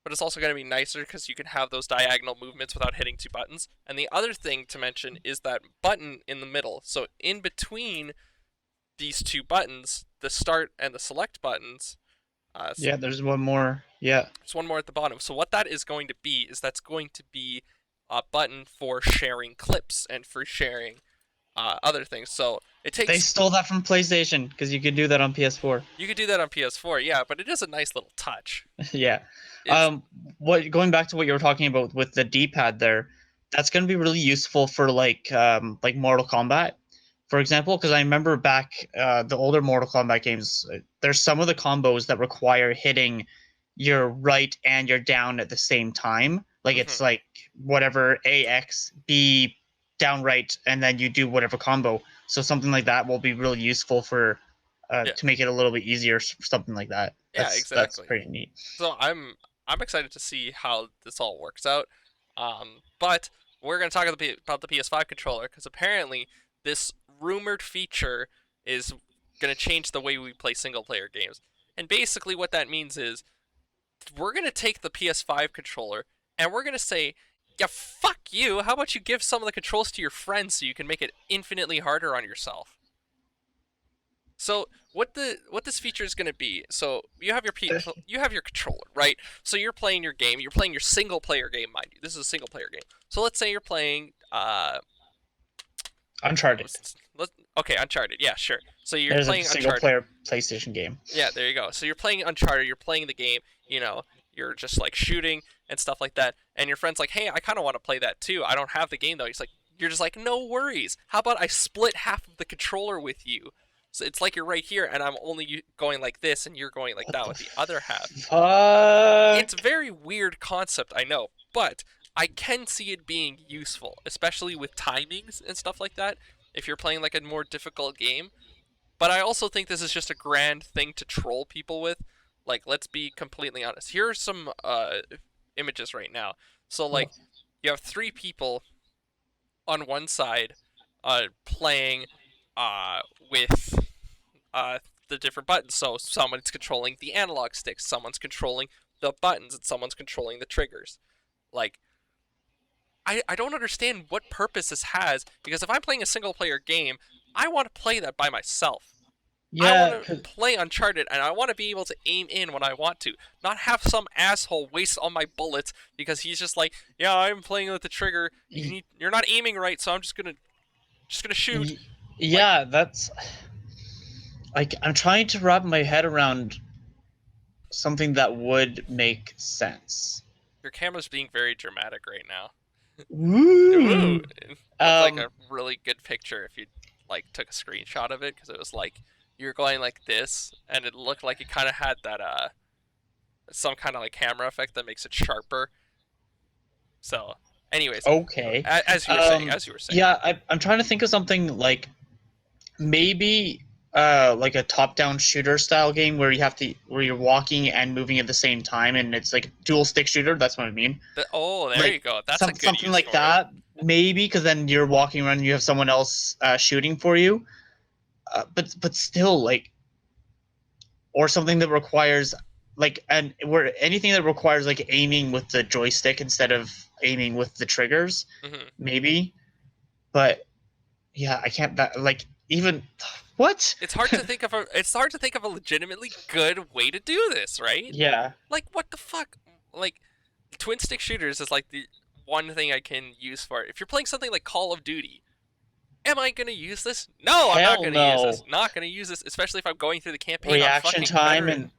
But it's also going to be nicer because you can have those diagonal movements without hitting 2 buttons. And the other thing to mention is that button in the middle. So in between these 2 buttons, the start and the select buttons. There's one more. Yeah. There's one more at the bottom. So what that is going to be is that's going to be a button for sharing clips and for sharing other things. So they stole that from PlayStation, because you could do that on PS4. You could do that on PS4, yeah, but it is a nice little touch. Yeah. Going back to what you were talking about with the D-pad there, that's going to be really useful for like Mortal Kombat, for example, because I remember back the older Mortal Kombat games, there's some of the combos that require hitting your right and your down at the same time. It's like whatever, AX, B, down right, and then you do whatever combo. So something like that will be really useful for Yeah, to make it a little bit easier, something like that. yeah, That's exactly. pretty neat. So I'm excited to see how this all works out. But we're gonna talk about the PS5 controller because apparently this rumored feature is gonna change the way we play single player games. And basically, what that means is we're gonna take the PS5 controller and we're gonna say, yeah, fuck you. How about you give some of the controls to your friends so you can make it infinitely harder on yourself? So what this feature is going to be? So you have your controller, right? So you're playing your game. You're playing your single player game, mind you. This is a single player game. So let's say you're playing Uncharted. okay, Uncharted. Yeah, sure. So you're There's a playing single Uncharted. player PlayStation game. Yeah, there you go. So you're playing Uncharted. You're playing the game. You know, you're just like shooting and stuff like that. And your friend's like, "Hey, I kind of want to play that too. I don't have the game though." He's like, "You're just like, no worries. How about I split half of the controller with you?" So it's like you're right here, and I'm only going like this, and you're going like that with the other half. Fuck. It's a very weird concept, I know, but I can see it being useful, especially with timings and stuff like that. If you're playing like a more difficult game, but I also think this is just a grand thing to troll people with. Like, let's be completely honest. Here are some images right now. So like, you have three people on one side, playing, with the different buttons. So someone's controlling the analog sticks, someone's controlling the buttons, and someone's controlling the triggers. Like, I don't understand what purpose this has, because if I'm playing a single player game, I want to play that by myself. I Yeah, want to play Uncharted, and I want to be able to aim in when I want to, not have some asshole waste all my bullets because he's just like, yeah, I'm playing with the trigger. You're not aiming right, so I'm just gonna shoot. yeah, that's like I'm trying to wrap my head around something that would make sense. Your camera's being very dramatic right now. Woo! Ooh, that's like a really good picture if you like took a screenshot of it, because it was like you were going like this, and it looked like it kind of had that some kind of like camera effect that makes it sharper. So, anyways, Okay. as you were saying. Yeah, I'm trying to think of something like maybe like a top-down shooter style game where you're walking and moving at the same time, and it's like a dual stick shooter. That's what I mean. Oh, there Like, you go. That's a good something use like for that. Maybe because then you're walking around, and you have someone else shooting for you. But still, like, or something that requires like where anything that requires like aiming with the joystick instead of aiming with the triggers, it. maybe. But yeah, I can't that like even what? It's hard to think of a legitimately good way to do this, right? Yeah. Like, what the fuck? Like, twin stick shooters is like the one thing I can use for it. If you're playing something like Call of Duty, am I gonna use this? No, I'm not Hell gonna use no. this. Not gonna use this, especially if I'm going through the campaign on Reaction fucking time veteran. and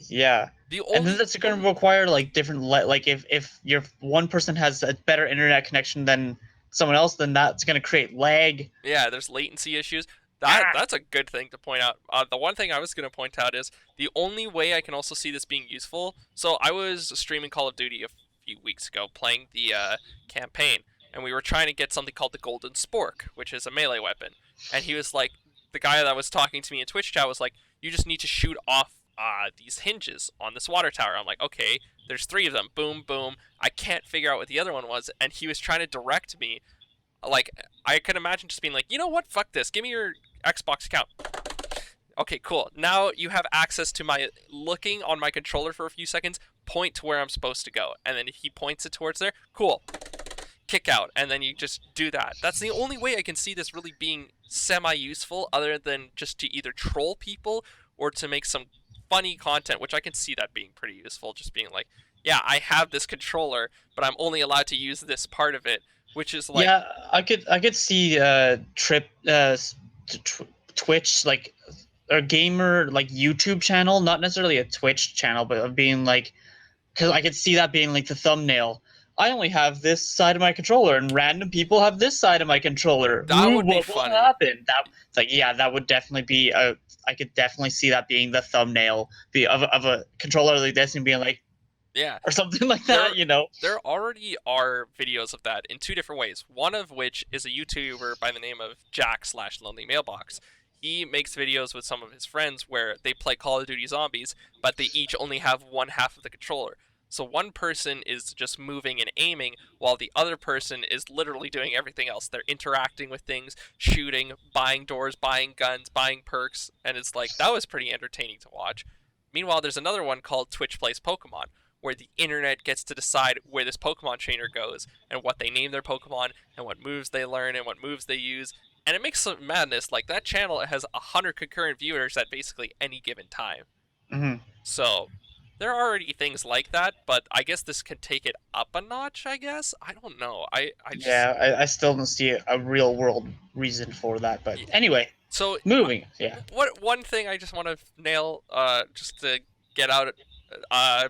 yeah. The And then only that's going to require like different like if your one person has a better internet connection than someone else, then that's going to create lag. yeah, there's latency issues. Ah! That's a good thing to point out. The one thing I was gonna point out is the only way I can also see this being useful. So I was streaming Call of Duty a few weeks ago, playing the campaign, and we were trying to get something called the Golden Spork, which is a melee weapon. And he was like, the guy that was talking to me in Twitch chat was like, you just need to shoot off these hinges on this water tower. I'm like, okay, there's three of them. Boom, boom. I can't figure out what the other one was, and he was trying to direct me. Like, I could imagine just being like, you know what? Fuck this. Give me your Xbox account. Okay, cool. Now you have access to my looking on my controller for a few seconds, point to where I'm supposed to go. And then if he points it towards there, cool. Kick out. And then you just do that. That's the only way I can see this really being semi-useful, other than just to either troll people or to make some funny content, which I can see that being pretty useful. Just being like, yeah, I have this controller, but I'm only allowed to use this part of it, which is like, Yeah, I could see Twitch like a gamer like YouTube channel, not necessarily a Twitch channel, but of being like, because I could see that being like the thumbnail. I only have this side of my controller, and random people have this side of my controller. That would be what funny. will happen? It's like, yeah, that would definitely be I could definitely see that being the thumbnail of a controller like this, and being like, Yeah. or something like There that, you know? there already are videos of that in two different ways. One of which is a YouTuber by the name of Jack/Lonely Mailbox. He makes videos with some of his friends where they play Call of Duty Zombies, but they each only have one half of the controller. So one person is just moving and aiming, while the other person is literally doing everything else. They're interacting with things, shooting, buying doors, buying guns, buying perks, and it's like that was pretty entertaining to watch. Meanwhile, there's another one called Twitch Plays Pokemon, where the internet gets to decide where this Pokemon trainer goes and what they name their Pokemon and what moves they learn and what moves they use. And it makes some madness. Like that channel has 100 concurrent viewers at basically any given time. Hmm. So there are already things like that, but I guess this can take it up a notch. I guess I don't know. I just Yeah, I still don't see a real world reason for that. But yeah. anyway, So moving. Yeah. what one thing I just want to nail, just to get out,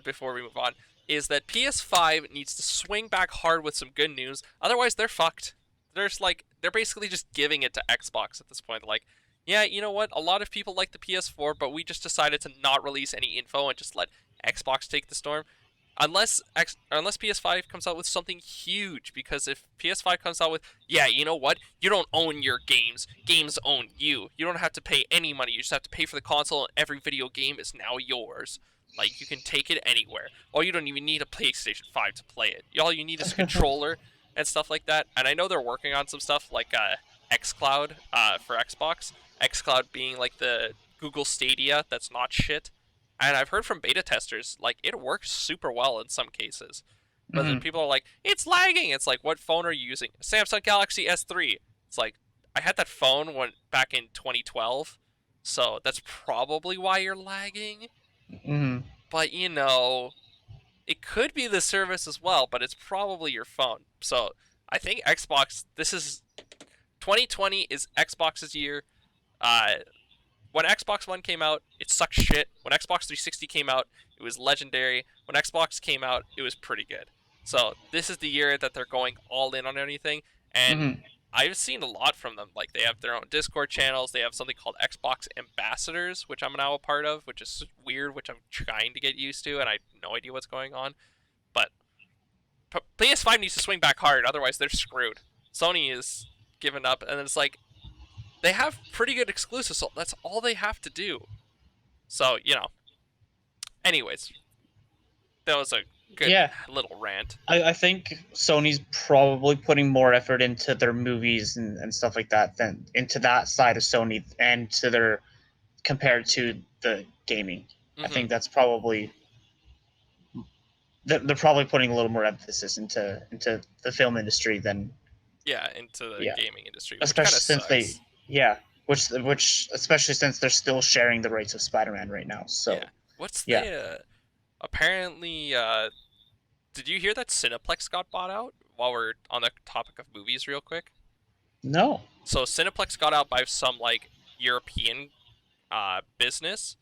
before we move on, is that PS5 needs to swing back hard with some good news. Otherwise, they're fucked. They're basically just giving it to Xbox at this point. Like, yeah, you know what? A lot of people like the PS4, but we just decided to not release any info and just let Xbox take the storm. Unless PS5 comes out with something huge, because if PS5 comes out with, yeah, you know what? You don't own your games. Games own you. You don't have to pay any money. You just have to pay for the console, and every video game is now yours. Like, you can take it anywhere. Or you don't even need a PlayStation 5 to play it. All you need is a controller and stuff like that. And I know they're working on some stuff like xCloud for Xbox. xCloud being like the Google Stadia that's not shit. And I've heard from beta testers, like, it works super well in some cases. But then Hmm. people are like, it's lagging. It's like, what phone are you using? Samsung Galaxy S3. It's like, I had that phone back in 2012. So that's probably why you're lagging. Hmm. But, it could be the service as well, but it's probably your phone. So I think Xbox, this is 2020 is Xbox's year. Uh, when Xbox One came out, it sucked shit. When Xbox 360 came out, it was legendary. When Xbox came out, it was pretty good. So this is the year that they're going all in on anything, and Hmm. I've seen a lot from them. Like, they have their own Discord channels. They have something called Xbox Ambassadors, which I'm now a part of, which is weird, which I'm trying to get used to, and I have no idea what's going on. But PS5 needs to swing back hard, otherwise they're screwed. Sony is giving up, and it's like they have pretty good exclusives, so that's all they have to do. So, anyways, that was a good Yeah. little rant. I think Sony's probably putting more effort into their movies and stuff like that than into that side of Sony and to their compared to the gaming. I Hmm. think that's probably they're probably putting a little more emphasis into the film industry than Yeah, into the yeah, gaming industry, which kind especially of since they sucks. yeah, which especially since they're still sharing the rights of Spider-Man right now. Yeah. So What's yeah, the apparently did you hear that Cineplex got bought out? While we're on the topic of movies real quick. no, So Cineplex got out by some like European business.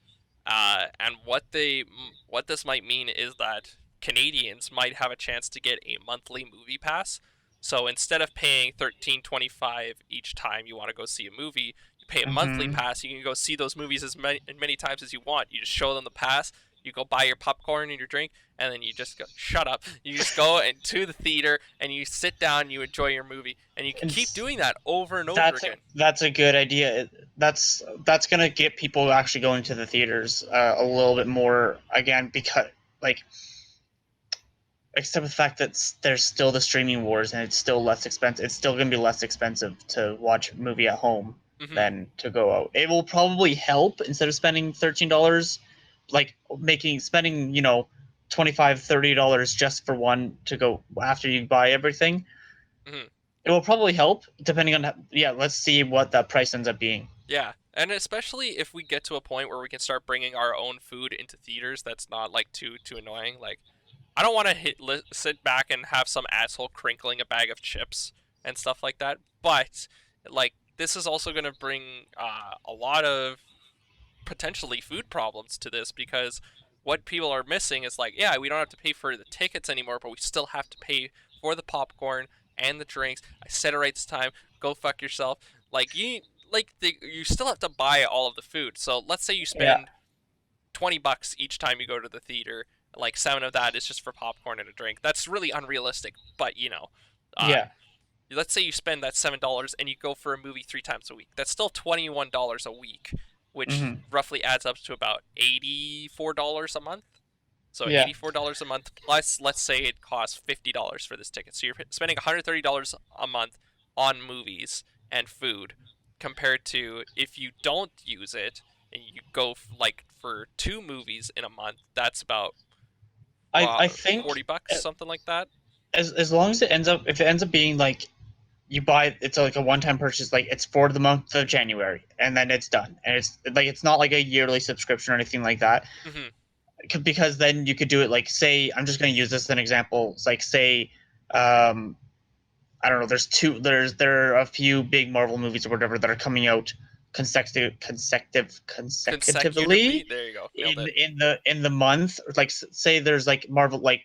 And what this might mean is that Canadians might have a chance to get a monthly movie pass. So instead of paying $13.25 each time you want to go see a movie, you pay a monthly hmm pass. You can go see those movies as many times as you want. You just show them the pass. You go buy your popcorn and your drink, and then you just go. Shut up. You just go into the theater and you sit down. And you enjoy your movie, and you can keep doing that over and over again. that's a good idea. That's gonna get people actually going to the theaters a little bit more again because like except for the fact that there's still the streaming wars and it's still less expensive. It's still gonna be less expensive to watch a movie at home Hmm. than to go out. It will probably help instead of spending $13, like making spending $25-$30 just for one to go after you buy everything. Hmm. It will probably help depending on yeah. Let's see what that price ends up being. Yeah, and especially if we get to a point where we can start bringing our own food into theaters, that's not like too annoying. Like, I don't want to sit back and have some asshole crinkling a bag of chips and stuff like that. But like, this is also going to bring a lot of potentially food problems to this, because what people are missing is like, yeah, we don't have to pay for the tickets anymore, but we still have to pay for the popcorn and the drinks. I said it right this time. Go fuck yourself. Like, you still have to buy all of the food. So let's say you Yeah. spend $20 each time you go to the theater. like 7 of that is just for popcorn and a drink. That's really unrealistic, but uh, Yeah. let's say you spend that $7 and you go for a movie 3 times a week. That's still $21 a week, which Hmm. roughly adds up to about $84 a month. So Yeah. $84 a month plus, let's say it costs $50 for this ticket. So you're spending $130 a month on movies and food, compared to if you don't use it and you go like for 2 movies in a month, that's about I think $40, something like that. as long as if it ends up being like you buy it's like a one-time purchase, like it's for the month of January and then it's done, and it's like it's not like a yearly subscription or anything like that. Hmm. Because then you could do it like, say, I'm just going to use this as an example. It's like, say, um I don't know, there are a few big Marvel movies or whatever that are coming out Consecutively, consecutively there you go, nailed in it. the month. Like, say there's like Marvel, like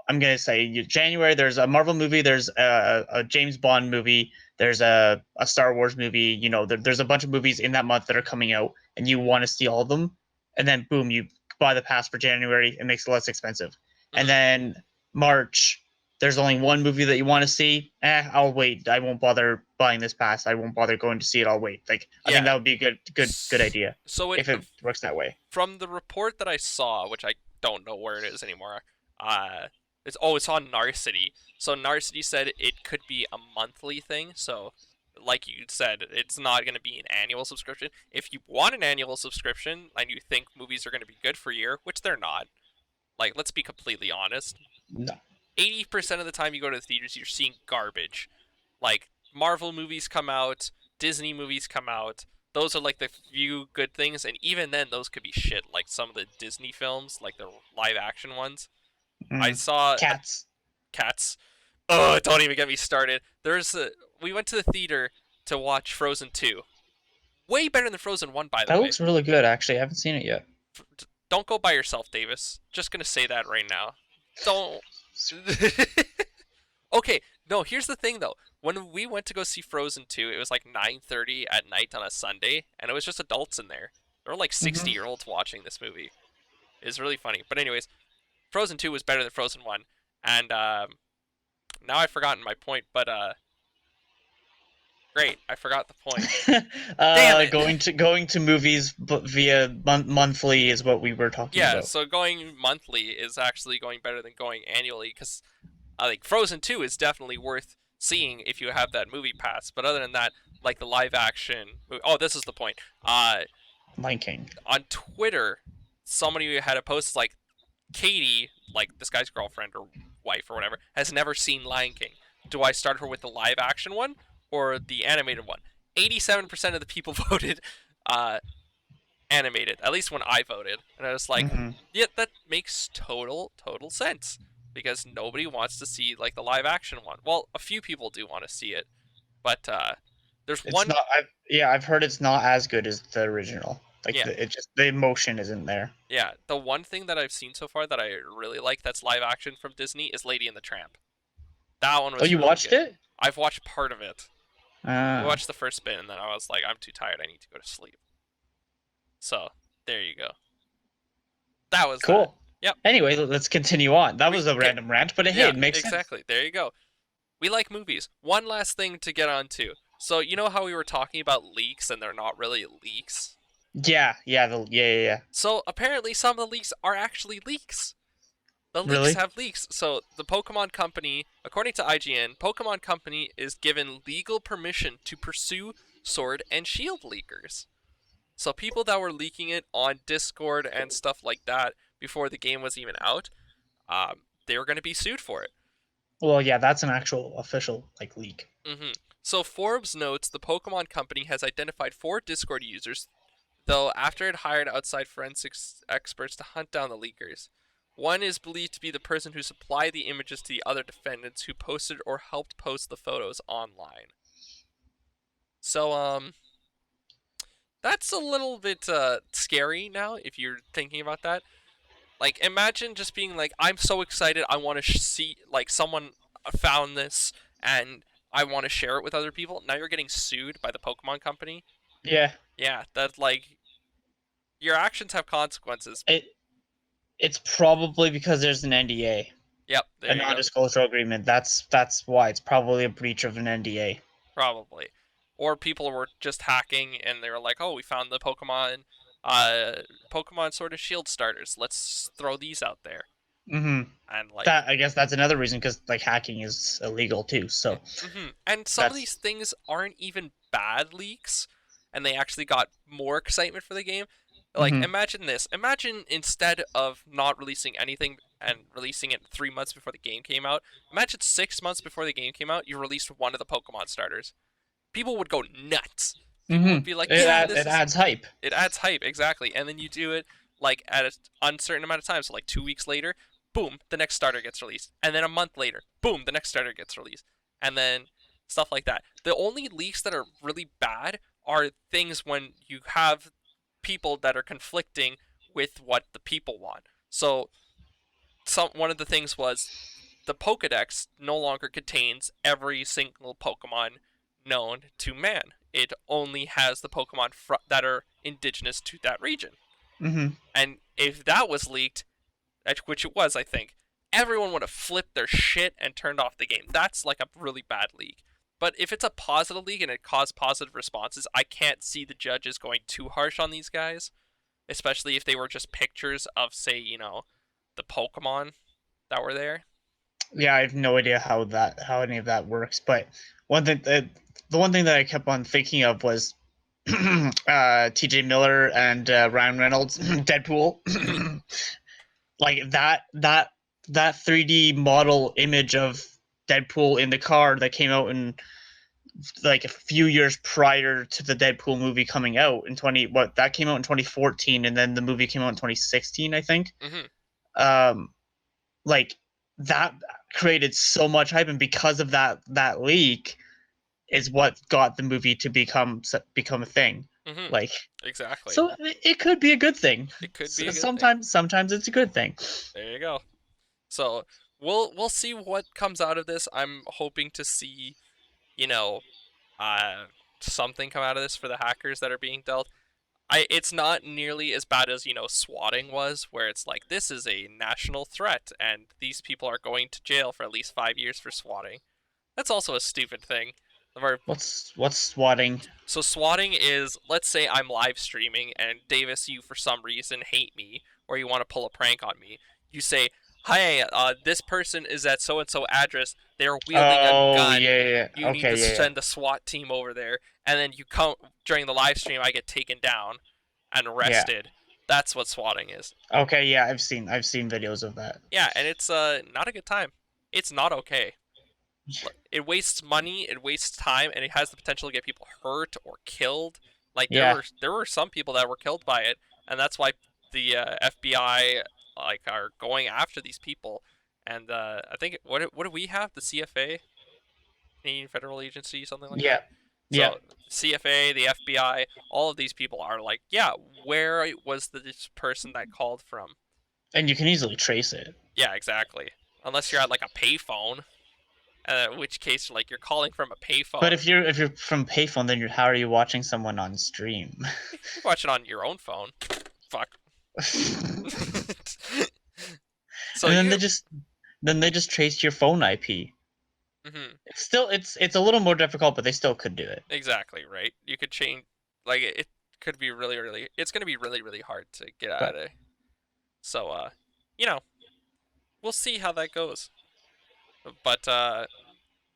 I'm gonna say January. There's a Marvel movie. There's a James Bond movie. There's a Star Wars movie. There's a bunch of movies in that month that are coming out, and you want to see all of them. And then boom, you buy the pass for January. It makes it less expensive. And Hmm. then March, there's only one movie that you want to see. I'll wait. I won't bother buying this pass. I won't bother going to see it. I'll wait. Like, I think Yeah. that would be a good idea So if it works that way. from the report that I saw, which I don't know where it is anymore, uh, it's on Narcity. So Narcity said it could be a monthly thing. So, like you said, it's not going to be an annual subscription. If you want an annual subscription and you think movies are going to be good for a year, which they're not, like let's be completely honest, No. 80% of the time you go to the theaters, you're seeing garbage. Like Marvel movies come out, Disney movies come out. Those are like the few good things, and even then, those could be shit. Like some of the Disney films, like the live action ones. I Mm. saw Cats. Cats. Oh, don't even get me started. We went to the theater to watch Frozen 2. Way better than Frozen 1, by the That way. looks really good. Actually, I haven't seen it yet. Don't go by yourself, Davis. Just gonna say that right now. Don't. Okay, no, here's the thing though. When we went to go see Frozen 2, it was like 9:30 at night on a Sunday, and it was just adults in there. There were like Hmm. 60-year-olds watching this movie. It was really funny. But anyways, Frozen 2 was better than Frozen 1. And now I've forgotten my point, but great, I forgot the point. Damn it. Going to movies via monthly is what we were talking Yeah, about. so going monthly is actually going better than going annually, cuz like Frozen 2 is definitely worth seeing if you have that movie pass. But other than that, like the live action oh, this is the point. Lion King. On Twitter, somebody had a post like Katie, like this guy's girlfriend or wife or whatever, has never seen Lion King. Do I start her with the live action one or the animated one? 87% of the people voted uh, animated, at least when I voted. And I was like, Hmm. yeah, that makes total sense. Because nobody wants to see like the live action one. Well, a few people do want to see it, but there's It's one. not. I've heard it's not as good as the original. Like, Yeah, the emotion isn't there. yeah. The one thing that I've seen so far that I really like that's live action from Disney is Lady and the Tramp. That one Oh, was you really watched good. it? I've watched part of it. I Ah, watched the first bit and then I was like, I'm too tired. I need to go to sleep. So there you go. That was that. cool. Yep. Anyway, let's continue on. That was a Okay. random rant, but hey, Yeah. it makes sense. Exactly. There you go. We like movies. One last thing to get on to. So you know how we were talking about leaks and they're not really leaks. Yeah, yeah, yeah. So apparently some of the leaks are actually leaks. The leaks Really? have leaks. So the Pokemon Company, according to IGN, Pokemon Company is given legal permission to pursue Sword and Shield leakers. So people that were leaking it on Discord and stuff like that before the game was even out, they were going to be sued for it. Well, yeah, that's an actual official like leak. So Forbes notes the Pokemon Company has identified 4 Discord users, though after it hired outside forensics experts to hunt down the leakers. One is believed to be the person who supplied the images to the other defendants who posted or helped post the photos online. So, that's a little bit scary now if you're thinking about that. Like, imagine just being like, I'm so excited, I want to see, like, someone found this and I want to share it with other people. Now you're getting sued by the Pokemon Company. Yeah. Yeah, that's like, your actions have consequences. It It's probably because there's an NDA, Yep, a there you go. non-disclosure agreement. That's why it's probably a breach of an NDA. Probably. Or people were just hacking and they were like, "Oh, we found the Pokemon Sword and Shield starters. Let's throw these out there." Hmm. And like, That I guess that's another reason because like hacking is illegal too. So and some of that's these things aren't even bad leaks, and they actually got more excitement for the game. Like, hmm imagine this. Imagine instead of not releasing anything and releasing it 3 months before the game came out, imagine 6 months before the game came out, you released one of the Pokemon starters. People would go nuts. People would be like, "Yeah, this it is." adds hype. It adds hype, exactly, and then you do it like at an uncertain amount of time. So like 2 weeks later, boom, the next starter gets released, and then a month later, boom, the next starter gets released, and then stuff like that. The only leaks that are really bad are things when you have people that are conflicting with what the people want. So one of the things was the Pokedex no longer contains every single Pokemon known to man. It only has the Pokemon that are indigenous to that region. Hmm. And if that was leaked, which it was, I think, everyone would have flipped their shit and turned off the game. That's like a really bad leak. But if it's a positive leak and it caused positive responses, I can't see the judges going too harsh on these guys, especially if they were just pictures of, say, the Pokemon that were there. Yeah, I have no idea how any of that works. But one thing the one thing that I kept on thinking of was T.J. Miller and Ryan Reynolds, Deadpool. Like that 3D model image of Deadpool in the car that came out in like a few years prior to the Deadpool movie coming out in 20 what that came out in 2014 and then the movie came out in 2016 I think. Mm-hmm. Um like that created so much hype and because of that leak is what got the movie to become a thing. Mm-hmm. Like Exactly. so it could be a good thing. It could be a good thing. Sometimes it's a good thing. There you go. So we'll see what comes out of this. I'm hoping to see, you know, uh, something come out of this for the hackers that are being dealt. It's not nearly as bad as swatting was, where it's like this is a national threat and these people are going to jail for at least 5 years for swatting. That's also a stupid thing. What's swatting? So swatting is, let's say I'm live streaming and Davis, you for some reason hate me or you want to pull a prank on me. You say, "Hi, this person is at so and so address. They're wielding a Oh gun. yeah, You need to yeah. send a SWAT team over there." And then you come during the live stream, I get taken down and Yeah. arrested. That's what swatting is. Okay, yeah, I've seen videos of that. Yeah, and it's not a good time. It's not okay. It wastes money, it wastes time, and it has the potential to get people hurt or killed. Like Yeah. there were some people that were killed by it, and that's why the FBI like are going after these people. And I think what do we have? The CFA, Canadian Federal Agency, something like that. Yeah. Yeah. So CFA, the FBI, all of these people are like, yeah, where was this person that called from? And you can easily trace it. Yeah, exactly. Unless you're at like a payphone, in which case like you're calling from a But payphone. if you're from payphone, then how are you watching someone on stream? You can watch it on your own phone. Fuck. And So then you. they just trace your phone IP. Mhm, It's a little more difficult, but they still could do it. exactly right. You could change. Like it could be really, really. It's gonna be really, really hard to get out But of. So you know, we'll see how that goes. But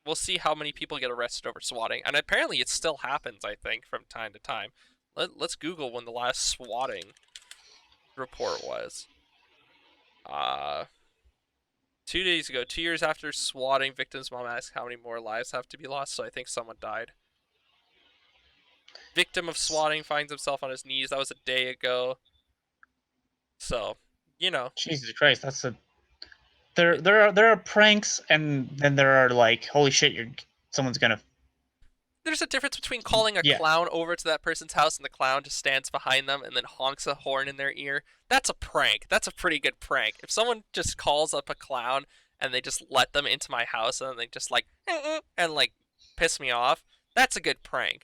we'll see how many people get arrested over swatting, and apparently it still happens. I think from time to time. Let's Google when the last swatting report was. Uh, 2 days ago, 2 years after swatting, victim's mom asked how many more lives have to be lost. So I think someone died. Victim of swatting finds himself on his knees. That was a day ago. So, you know, Jesus Christ, that's a it, there are pranks, and then there are like, holy shit, someone's gonna there's a difference between calling a yeah clown over to that person's house and the clown just stands behind them and then honks a horn in their ear. That's a prank. That's a pretty good prank. If someone just calls up a clown and they just let them into my house and they just like and like piss me off, that's a good prank.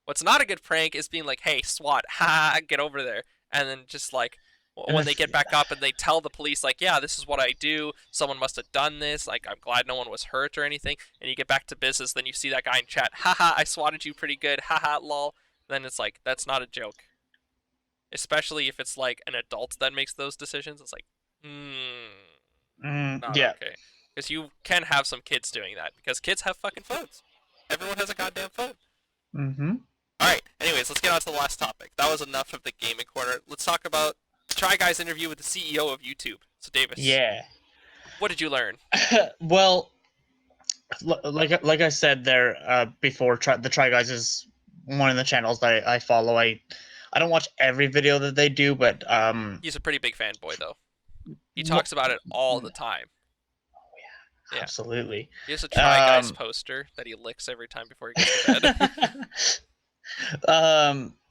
What's not a good prank is being like, "Hey, SWAT, ha, get over there," and then just like, And when then they get back up and they tell the police like, yeah, this is what I do, someone must have done this, like I'm glad no one was hurt or anything, and you get back to business, then you see that guy in chat, haha, I swatted you pretty good, haha, lol. Then it's like, that's not a joke, especially if it's like an adult that makes those decisions. It's like, not yeah. okay, because you can have some kids doing that because kids have fucking phones. Everyone has a goddamn phone. Mm-hmm. All right. Anyways, let's get on to the last topic. That was enough of the gaming corner. Let's talk about Try Guy's interview with the CEO of YouTube. So, Davis, Yeah. what did you learn? Well, like I said there before, the Try Guys is one of the channels that I follow. I don't watch every video that they do, but He's a pretty big fanboy, though. He talks about it all the time. Yeah. absolutely. He has a Try Guys poster that he licks every time before he goes to bed.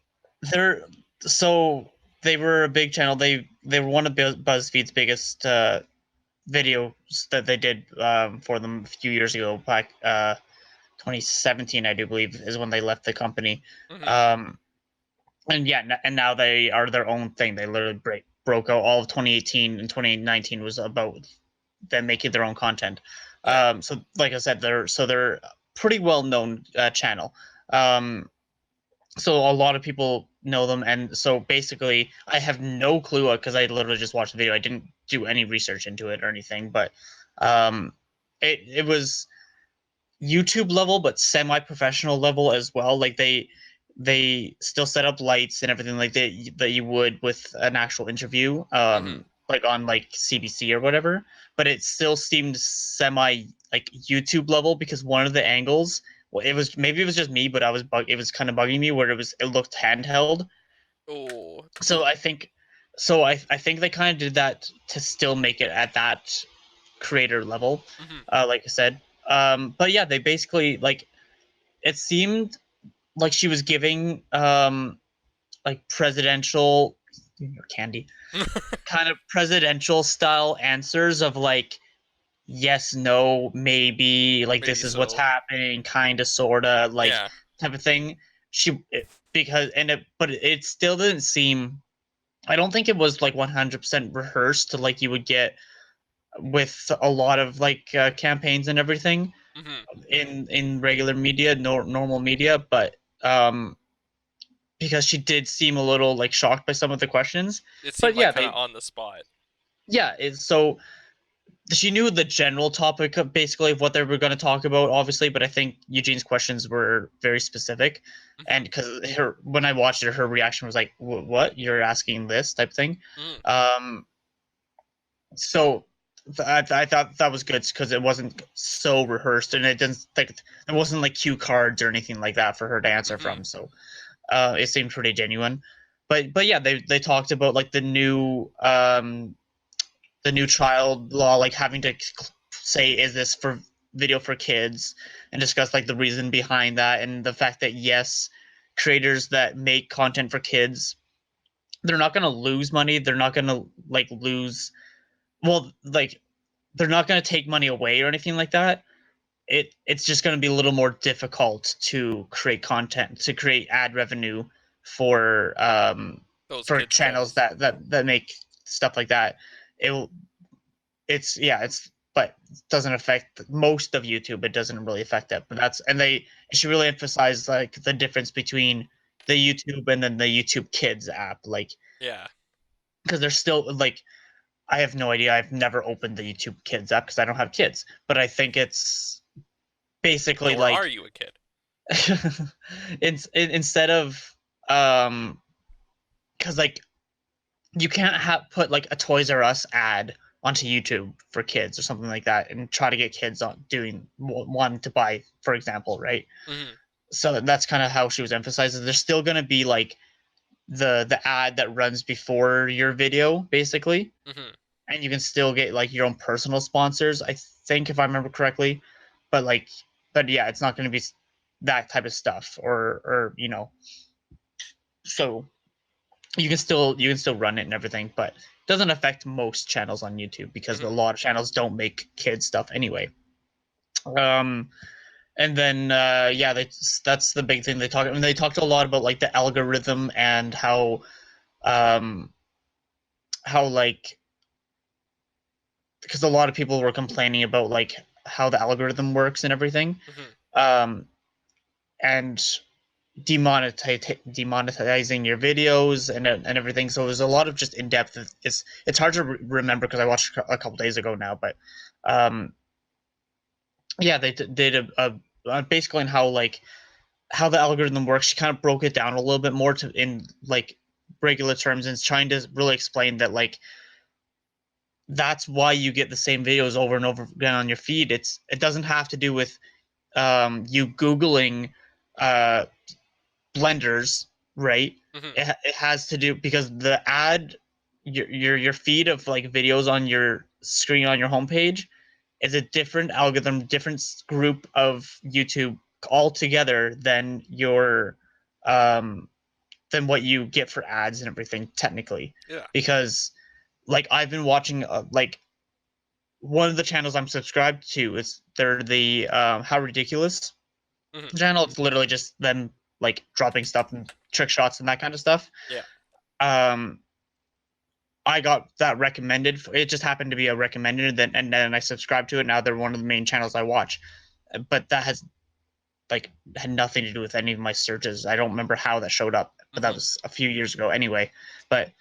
They're so they were a big channel. They were one of BuzzFeed's biggest videos that they did for them a few years ago, back 2017, I do believe, is when they left the company. Mm-hmm. And yeah, and now they are their own thing. They literally broke out. All of 2018 and 2019 was about them making their own content. Yeah. So like I said, they're a pretty well known channel. So a lot of people know them, and so basically I have no clue because I literally just watched the video. I didn't do any research into it or anything, but um, it was YouTube level, but semi-professional level as well. Like they still set up lights and everything like that you would with an actual interview, Mm-hmm. like on like CBC or whatever. But it still seemed semi like YouTube level because one of the angles, well, it was maybe it was just me, but it was kind of bugging me where it looked handheld. Oh. So I think they kind of did that to still make it at that creator level, Mm-hmm. like I said. But yeah, they basically like it seemed like she was giving like presidential candy kind of presidential style answers of like yes, no, maybe, like Maybe this is what's so. happening, kind of, sorta, like Yeah. type of thing. Because but it still didn't seem. I don't think it was like 100% rehearsed like you would get with a lot of like campaigns and everything Mm-hmm. in regular media, normal media, but um because she did seem a little like shocked by some of the questions. It seemed But like yeah, kind of on the spot. so she knew the general topic of basically of what they were going to talk about, obviously, but I think Eugene's questions were very specific. Mm-hmm. And because her, when I watched it, her reaction was like, "What? You're asking this type thing?" Mm-hmm. Um, so I thought that was good because it wasn't so rehearsed and it didn't like there wasn't like cue cards or anything like that for her to answer Mm-hmm. from. So it seemed pretty genuine. But yeah, they talked about like the new child law, like having to say, is this for video for kids, and discuss like the reason behind that and the fact that yes, creators that make content for kids, they're not going to lose money. They're not going to like lose, well, like they're not going to take money away or anything like that. It's just going to be a little more difficult to create content, to create ad revenue Those for kids channels shows. that make stuff like that. It will it's yeah, it's but it doesn't affect most of YouTube. It doesn't really affect that. But that's and they should really emphasize like the difference between the YouTube and then the YouTube Kids app, like Yeah. because they're still like I have no idea. I've never opened the YouTube Kids app because I don't have kids. But I think it's basically Nor are like you a kid. instead of because like you can't have put like a Toys R Us ad onto YouTube for kids or something like that and try to get kids on doing one to buy, for example, right? Mm-hmm. So that's kind of how she was emphasizing. There's still going to be like the ad that runs before your video, basically, Mm-hmm. and you can still get like your own personal sponsors. I think if I remember correctly, but like, but yeah, it's not going to be that type of stuff or so you can still run it and everything, but it doesn't affect most channels on YouTube because a Mm-hmm. lot of channels don't make kids stuff anyway. Um, and then yeah, that's the big thing they talk. I mean, they talked a lot about like the algorithm and um, like, because a lot of people were complaining about like how the algorithm works and everything, Hmm. um, and demonetizing your videos and everything. So there's a lot of just in depth. It's hard to remember because I watched a couple days ago now, but um, yeah, they did basically on how like how the algorithm works. She kind of broke it down a little bit more to in like regular terms and trying to really explain that like that's why you get the same videos over and over again on your feed. It doesn't have to do with you googling uh, blenders, right? Hmm. It has to do because the ad your feed of like videos on your screen on your homepage is a different algorithm, different group of YouTube altogether um than what you get for ads and everything technically. Yeah. Because like I've been watching like one of the channels I'm subscribed to is they're the How Ridiculous Hmm. channel. It's literally just them like dropping stuff and trick shots and that kind of stuff. Yeah. Um, I got that recommended. It just happened to be a recommended, and then I subscribed to it. Now they're one of the main channels I watch, but that has like had nothing to do with any of my searches. I don't remember how that showed up, but that Hmm. was a few years ago anyway. But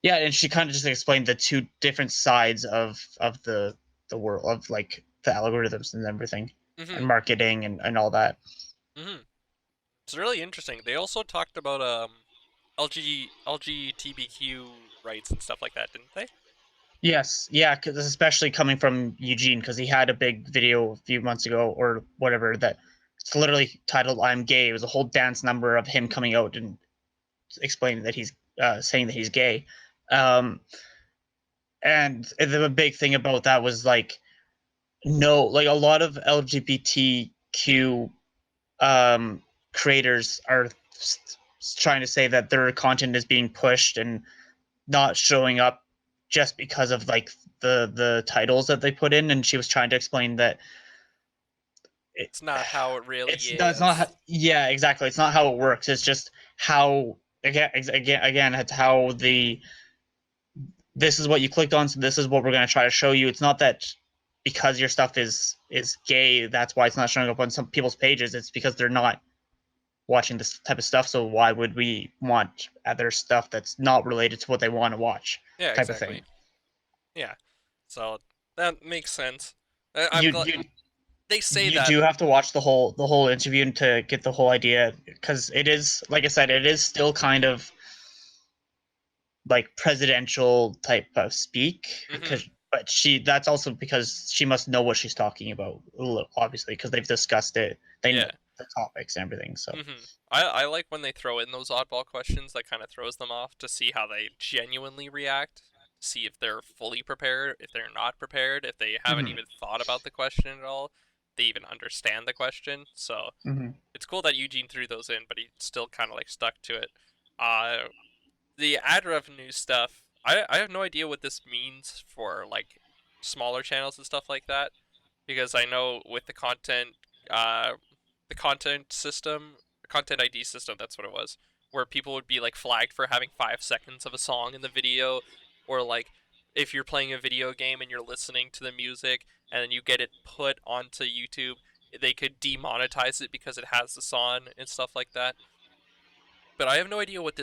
yeah, and she kind of just explained the two different sides of the world of like the algorithms and everything and Hmm. marketing and all that. Hmm. It's really interesting. They also talked about LGBTQ rights and stuff like that, didn't they? Yes, yeah, cause especially coming from Eugene, because he had a big video a few months ago or whatever that it's literally titled "I'm Gay." It was a whole dance number of him coming out and explaining that he's saying that he's gay. Um, and the big thing about that was like no, like a lot of LGBTQ creators are trying to say that their content is being pushed and not showing up just because of like the titles that they put in, and she was trying to explain that it, It's not how it really it's not is. yeah, exactly, it's not how it works. It's just how again it's how the this is what you clicked on, so this is what we're going to try to show you. It's not that because your stuff is gay, that's why it's not showing up on some people's pages. It's because they're not watching this type of stuff, so why would we want other stuff that's not related to what they want to watch, Yeah, type of exactly. thing. Yeah. So that makes sense. I'm you glad you they say you that. do have to watch the whole interview to get the whole idea, because it is, like I said, it is still kind of like presidential type of speak, Hmm. because but she that's also because she must know what she's talking about, obviously, because they've discussed it, they know Yeah. the topics and everything, so. I like when they throw in those oddball questions that kind of throws them off to see how they genuinely react, see if they're fully prepared, if they're not prepared, if they haven't Hmm. even thought about the question at all, they even understand the question. So Hmm. it's cool that Eugene threw those in, but he still kind of like stuck to it. Uh, the ad revenue stuff, I have no idea what this means for like smaller channels and stuff like that, because I know with uh, the content system, content ID system, that's what it was, where people would be like flagged for having 5 seconds of a song in the video, or like if you're playing a video game and you're listening to the music and then you get it put onto YouTube, they could demonetize it because it has the song and stuff like that. But I have no idea what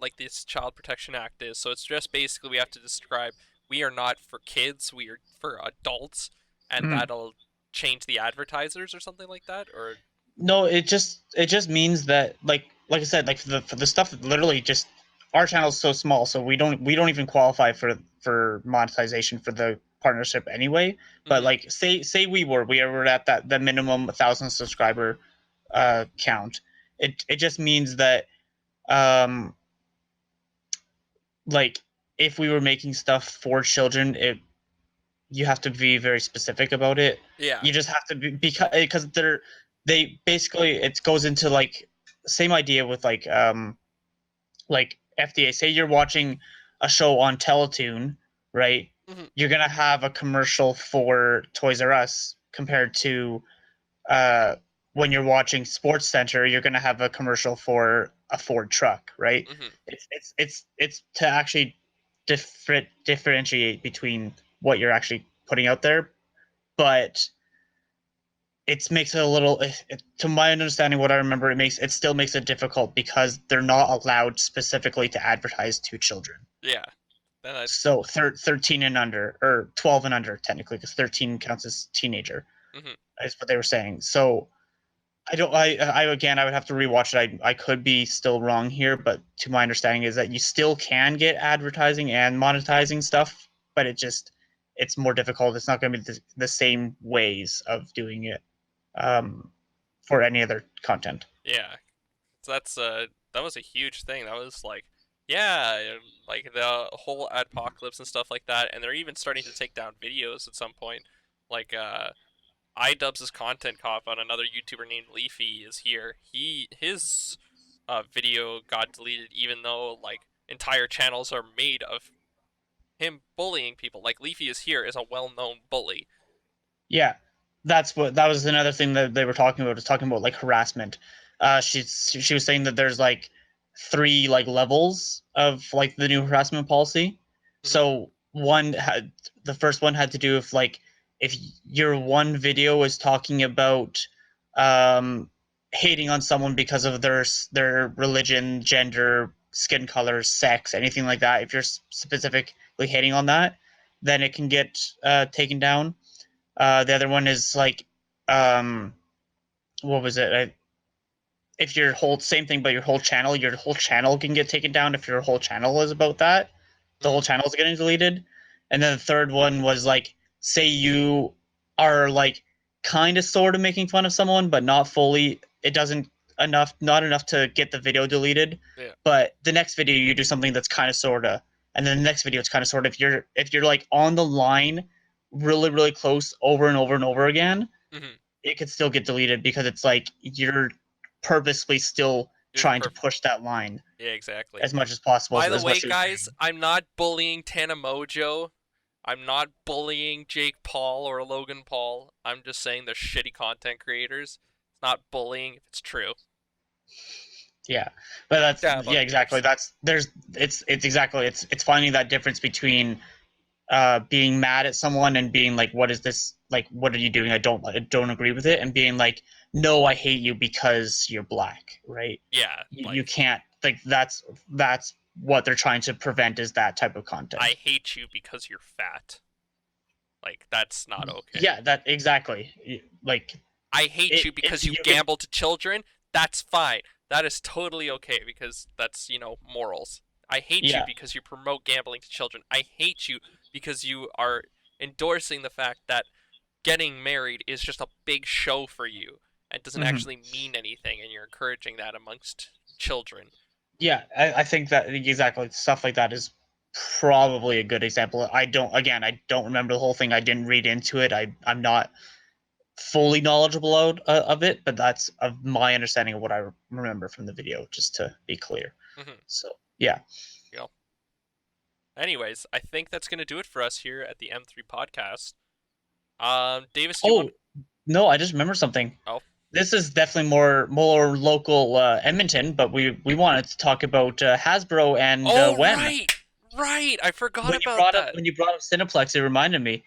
like this Child Protection Act is. So it's just basically we have to describe we are not for kids, we are for adults, and Hmm. that'll change the advertisers or something like that. Or No, it just means that like I said, like for the stuff that literally just our channel is so small, so we don't even qualify for monetization for the partnership anyway. But mm-hmm. like we were at that the minimum 1,000 subscriber count. It just means that um like if we were making stuff for children, it you have to be very specific about it. Yeah. You just have to be because they basically it goes into like same idea with like FDA. Say you're watching a show on Teletoon, right? Mm-hmm. You're gonna have a commercial for Toys R Us compared to uh, when you're watching Sports Center, you're gonna have a commercial for a Ford truck, right? Mm-hmm. It's to actually differentiate between what you're actually putting out there, but it makes it a little, to my understanding, what I remember, it still makes it difficult because they're not allowed specifically to advertise to children. Yeah. Then I. So 13 and under, or 12 and under, technically, because 13 counts as teenager, Mhm. is what they were saying. So I don't. Again, I would have to rewatch it. I could be still wrong here, but to my understanding is that you still can get advertising and monetizing stuff, but it's more difficult. It's not going to be the same ways of doing it for any other content. Yeah. So that was a huge thing. That was like, yeah, like the whole apocalypse and stuff like that. And they're even starting to take down videos at some point. Like iDubbbz's content cop on another YouTuber named Leafy is here. His video got deleted even though like entire channels are made of him bullying people. Like Leafy is here is a well-known bully. Yeah, that was another thing that they were talking about. Was talking about like harassment. She was saying that there's like three like levels of like the new harassment policy. Mhm. So the first one had to do with like if your one video is talking about um, hating on someone because of their religion, gender, skin color, sex, anything like that. If you're specifically hating on that, then it can get taken down. The other one is like, um, what was it? If your whole same thing, but your whole channel can get taken down if your whole channel is about that. The whole Mhm. channel is getting deleted. And then the third one was like, say you are like kind of sort of making fun of someone, but not fully. It doesn't not enough to get the video deleted. Yeah. But the next video you do something that's kind of sorta, and then the next video it's kind of sort of. If you're like on the line, really close over and over and over again, Mhm. it could still get deleted because it's like you're purposely still It was trying to perfect. push that line Yeah, exactly. as much as possible, By the as way, much as guys, I'm not bullying Tana Mojo. I'm not bullying Jake Paul or Logan Paul. I'm just saying they're shitty content creators. It's not bullying if it's true. yeah. But that's Dab on yeah, exactly. viewers. That's there's it's exactly it's finding that difference between being mad at someone and being like, what is this, like, what are you doing? I don't agree with it, and being like, no, I hate you because you're black, right? Yeah, You like can't, like, that's what they're trying to prevent, is that type of content. I hate you because you're fat. Like that's not okay. Yeah, that exactly. Like I hate you it because you you can. gamble to children. That's fine. That is totally okay because that's, morals. I hate you Yeah. because you promote gambling to children. I hate you because you are endorsing the fact that getting married is just a big show for you and doesn't Hmm. actually mean anything, and you're encouraging that amongst children. Yeah, I think that exactly stuff like that is probably a good example. I don't remember the whole thing. I didn't read into it. I'm not fully knowledgeable of it, but that's of my understanding of what I remember from the video, just to be clear. Mm-hmm. So yeah. You know. Anyways, I think that's gonna do it for us here at the M3 podcast. Davis, do you want? Oh no, I just remembered something. Oh, This is definitely more local Edmonton, but we wanted to talk about Hasbro and oh, Wem. right. I forgot about that. When you brought up Cineplex, it reminded me.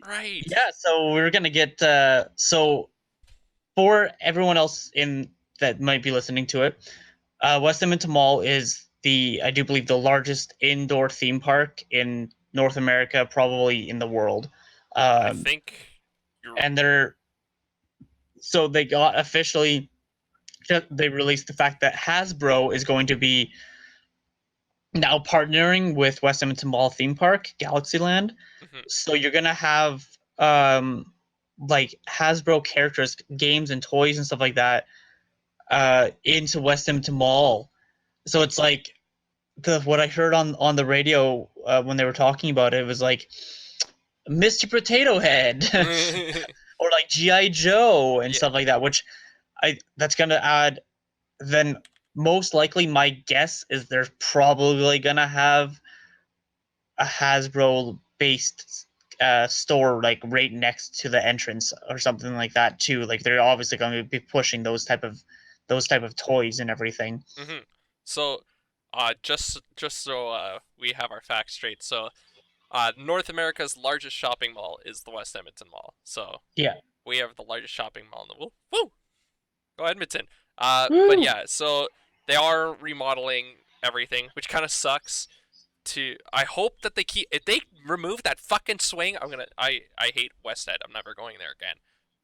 Right. Yeah, so we are gonna get so for everyone else in that might be listening to it, West Edmonton Mall is I do believe the largest indoor theme park in North America, probably in the world. I Um, think you're. and they got officially, they released the fact that Hasbro is going to be now partnering with West Edmonton Mall theme park, Galaxyland. Mhm. So you're gonna have like Hasbro characters, games, and toys and stuff like that into West Edmonton Mall. So it's like what I heard on the radio when they were talking about it was like Mr. Potato Head or like GI Joe and Yeah. stuff like that. Which I that's gonna add. Then most likely, my guess is they're probably gonna have a Hasbro based store like right next to the entrance or something like that too. Like they're obviously going to be pushing those type of toys and everything. Mhm. So, just so we have our facts straight. So, North America's largest shopping mall is the West Edmonton Mall. So Yeah. we have the largest shopping mall in the world. Woo! Go Edmonton. But Woo! yeah, so they are remodeling everything, which kind of sucks. I hope that they keep if they remove that fucking swing. I hate West Ed. I'm never going there again.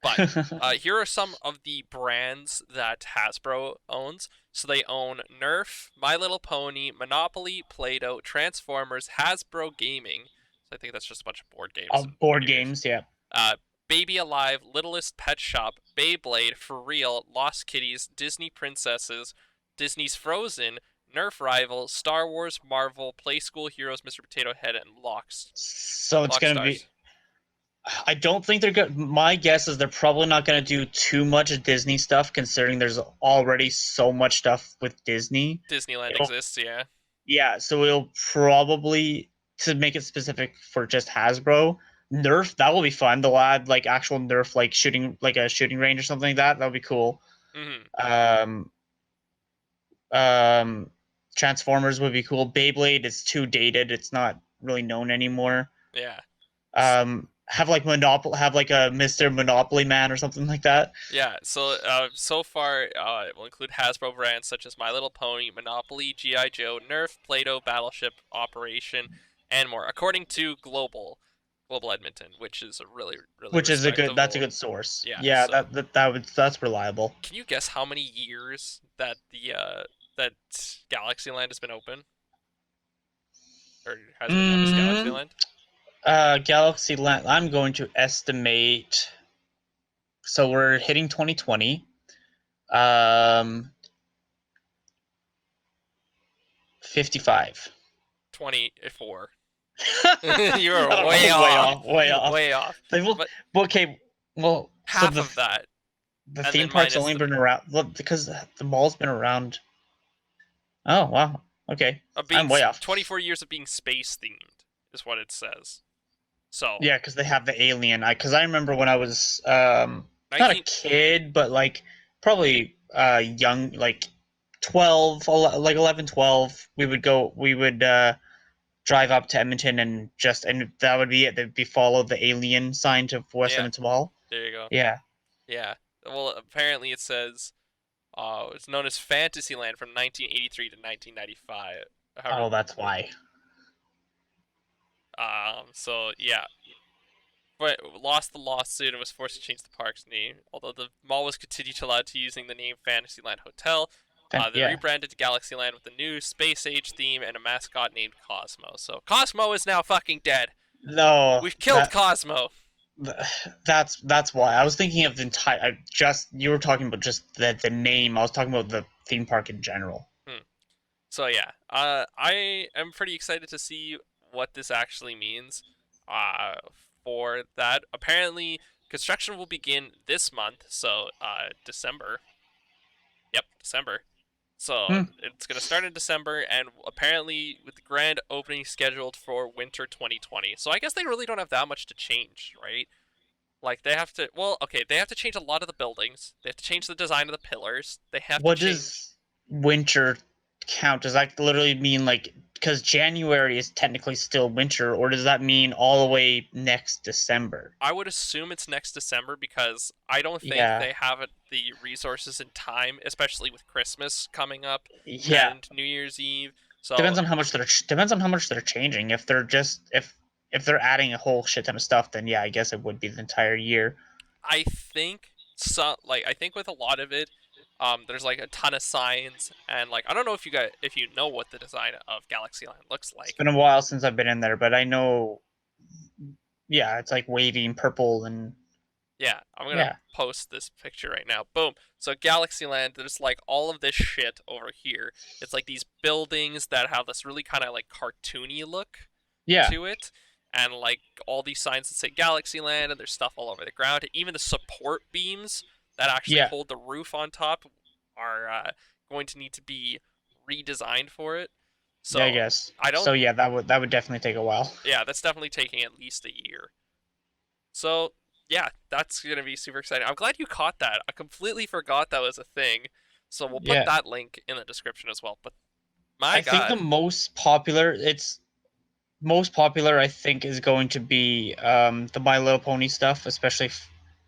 But here are some of the brands that Hasbro owns. So they own Nerf, My Little Pony, Monopoly, Play-Doh, Transformers, Hasbro Gaming. So I think that's just a bunch of board games and Board computers. games, yeah. Uh, Baby Alive, Littlest Pet Shop, Beyblade, For Real, Lost Kitties, Disney Princesses, Disney's Frozen, Nerf Rival, Star Wars, Marvel, Play School Heroes, Mr. Potato Head, and So it's Lock gonna be. Stars. I don't think they're good. My guess is they're probably not gonna do too much Disney stuff, considering there's already so much stuff with Disney. Disneyland It'll, exists, yeah. yeah, so it'll probably to make it specific for just Hasbro. Nerf, that will be fun. They'll add like actual Nerf, like shooting, like a shooting range or something like that. That'll be cool. Mm-hmm. Um, um, Transformers would be cool. Beyblade is too dated. It's not really known anymore. Yeah. Have like Monopoly, have like a Mr. Monopoly Man or something like that. Yeah, so far, it will include Hasbro brands such as My Little Pony, Monopoly, G.I. Joe, Nerf, Play-Doh, Battleship, Operation, and more, according to Global Edmonton, which is a really Which is respectable. that's a good source. Yeah, Yeah, so that's reliable. can you guess how many years that that Galaxyland has been open or has been known as Mm, Galaxyland? Galaxyland. I'm going to estimate. So we're hitting 2020. Um, 55. 24. You are way way off. off. Way off. Way off. They will, But okay. Well, so half of that, the and theme then park's minus only the been around because the mall's been around. Oh wow. Okay, of I'm being way off. 24 years of being space themed is what it says. So Yeah, because they have the alien. Because I remember when I was not a 19 kid, but like probably young, like 12, like 11, 12. We would drive up to Edmonton and that would be it. They'd be follow the alien sign to West yeah, Edmonton Mall. there you go. Yeah. Yeah. Well, apparently it says it's known as Fantasyland from 1983 to 1995. However, Oh, that's why. so yeah, but lost the lawsuit and was forced to change the park's name. Although the mall was continued to allowed to using the name Fantasyland Hotel, they Yeah. rebranded to Galaxyland with a new space age theme and a mascot named Cosmo. So Cosmo is now fucking dead. No, We've killed Cosmo. that's why I was thinking of the entire. Just you were talking about just the name. I was talking about the theme park in general. So yeah, I am pretty excited to see what this actually means. Uh, for that, apparently construction will begin this month, so December. Yep, December. So Hmm. it's gonna start in December, and apparently with the grand opening scheduled for winter 2020. So I guess they really don't have that much to change, right? Like they have to, well, okay, they have to change a lot of the buildings. They have to change the design of the pillars. They have to What change. does winter count? Does that literally mean like because January is technically still winter, or does that mean all the way next December? I would assume it's next December because I don't think Yeah, they have the resources and time, especially with Christmas coming up yeah. and New Year's Eve. So Depends on how much they're changing. If they're just if they're adding a whole shit ton of stuff, then yeah, I guess it would be the entire year. I think with a lot of it, there's like a ton of signs and like I don't know if you know what the design of Galaxyland looks It's like. been a while since I've been in there, but I know. Yeah, it's like wavy and purple and Yeah, I'm gonna yeah, post this picture right now. Boom. So Galaxyland, there's like all of this shit over here. It's like these buildings that have this really kind of like cartoony look yeah, to it, and like all these signs that say Galaxyland, and there's stuff all over the ground. Even the support beams that actually yeah, hold the roof on top are going to need to be redesigned for it. yeah. I So guess. I don't. So yeah, that would definitely take a while. Yeah, that's definitely taking at least a year. So yeah, that's gonna be super exciting. I'm glad you caught that. I completely forgot that was a thing. So we'll put Yeah, that link in the description as well. But My I think the God. most popular I think is going to be the My Little Pony stuff, especially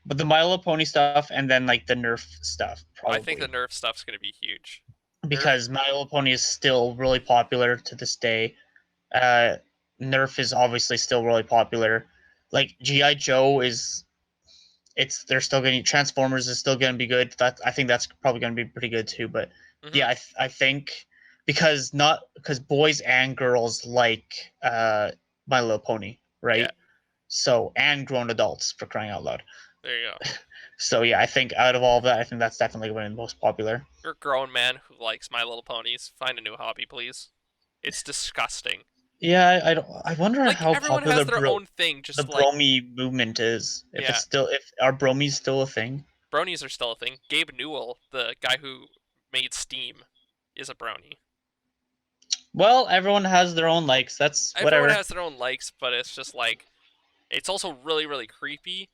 but the My Little Pony stuff and then like the Nerf stuff I think the probably. Nerf stuff's gonna be huge. Nerf. Because My Little Pony is still really popular to this day. Uh, Nerf is obviously still really popular. Like GI Joe is, they're still getting Transformers is still going to be good. That I think that's probably going to be pretty good too. But Hmm. yeah, I think because boys and girls like My Little Pony, Yeah. right? So and grown adults for crying out loud. There you go. So yeah, I think out of all of that, I think that's definitely going to be the most popular. You're a grown man who likes My Little Ponies. Find a new hobby, please. It's disgusting. Yeah, I don't. I wonder Like how everyone popular has their own thing. the Just like bromie movement is. If it's yeah, still, if are bromies still a thing? bronies are still a thing. Gabe Newell, the guy who made Steam, is a brony. Well, everyone has their own likes. That's Everyone whatever. has their own likes, but it's just like it's also really really creepy.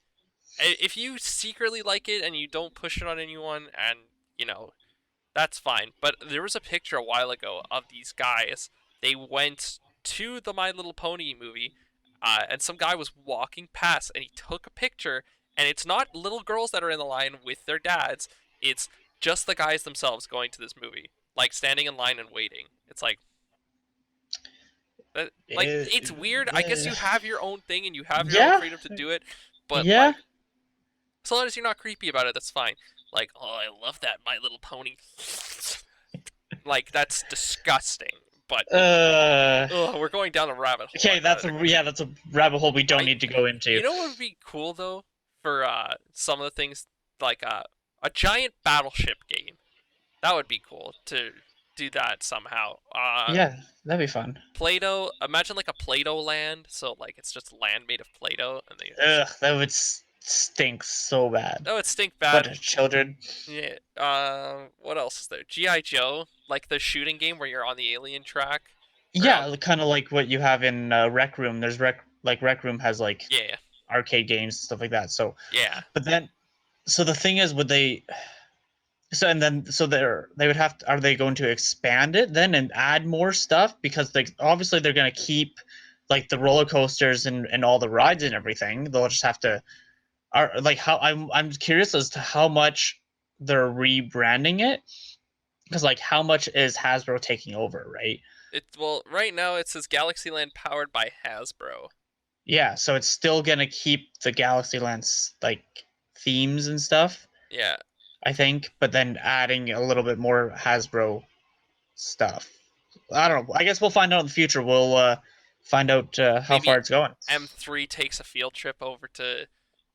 If you secretly like it and you don't push it on anyone, and you know that's fine. But there was a picture a while ago of these guys. They went to the My Little Pony movie, and some guy was walking past, and he took a picture. And it's not little girls that are in the line with their dads. It's just the guys themselves going to this movie, like standing in line and waiting. It's like Eh, it's weird. I guess eh, you have your own thing and you have your own yeah, freedom to do it, but yeah. like so long as you're not creepy about it, that's fine. Like, oh, I love that My Little Pony. Like that's disgusting. But Uh, ugh, we're going down a rabbit hole. okay, that's a rabbit hole we don't I need to go into. you know what would be cool though for some of the things like a giant battleship game. That would be cool to do that somehow. Yeah, that'd be fun. Play-Doh. Imagine like a Play-Doh land. So like it's just land made of Play-Doh, and they just Ugh, that would stink so bad. oh, it stink But bad. children, Yeah. What else is there? GI Joe, like the shooting game where you're on the alien track, or you're on. yeah, kind of like what you have in Rec Room. There's Rec Room has like Yeah, arcade games stuff like that. So, yeah. but then so the thing is, would they? So and then so they would have to, are they going to expand it then and add more stuff because they obviously they're going to keep like the roller coasters and all the rides and everything. They'll just have to are like how I'm curious as to how much they're rebranding it because like how much is Hasbro taking over, right? Well, right now it says Galaxyland powered by Hasbro. Yeah, so it's still going to keep the Galaxyland's like themes and stuff, Yeah, I think, but then adding a little bit more Hasbro stuff. I don't know. I guess we'll find out in the future. We'll find out how far maybe it's going. M3 takes a field trip over to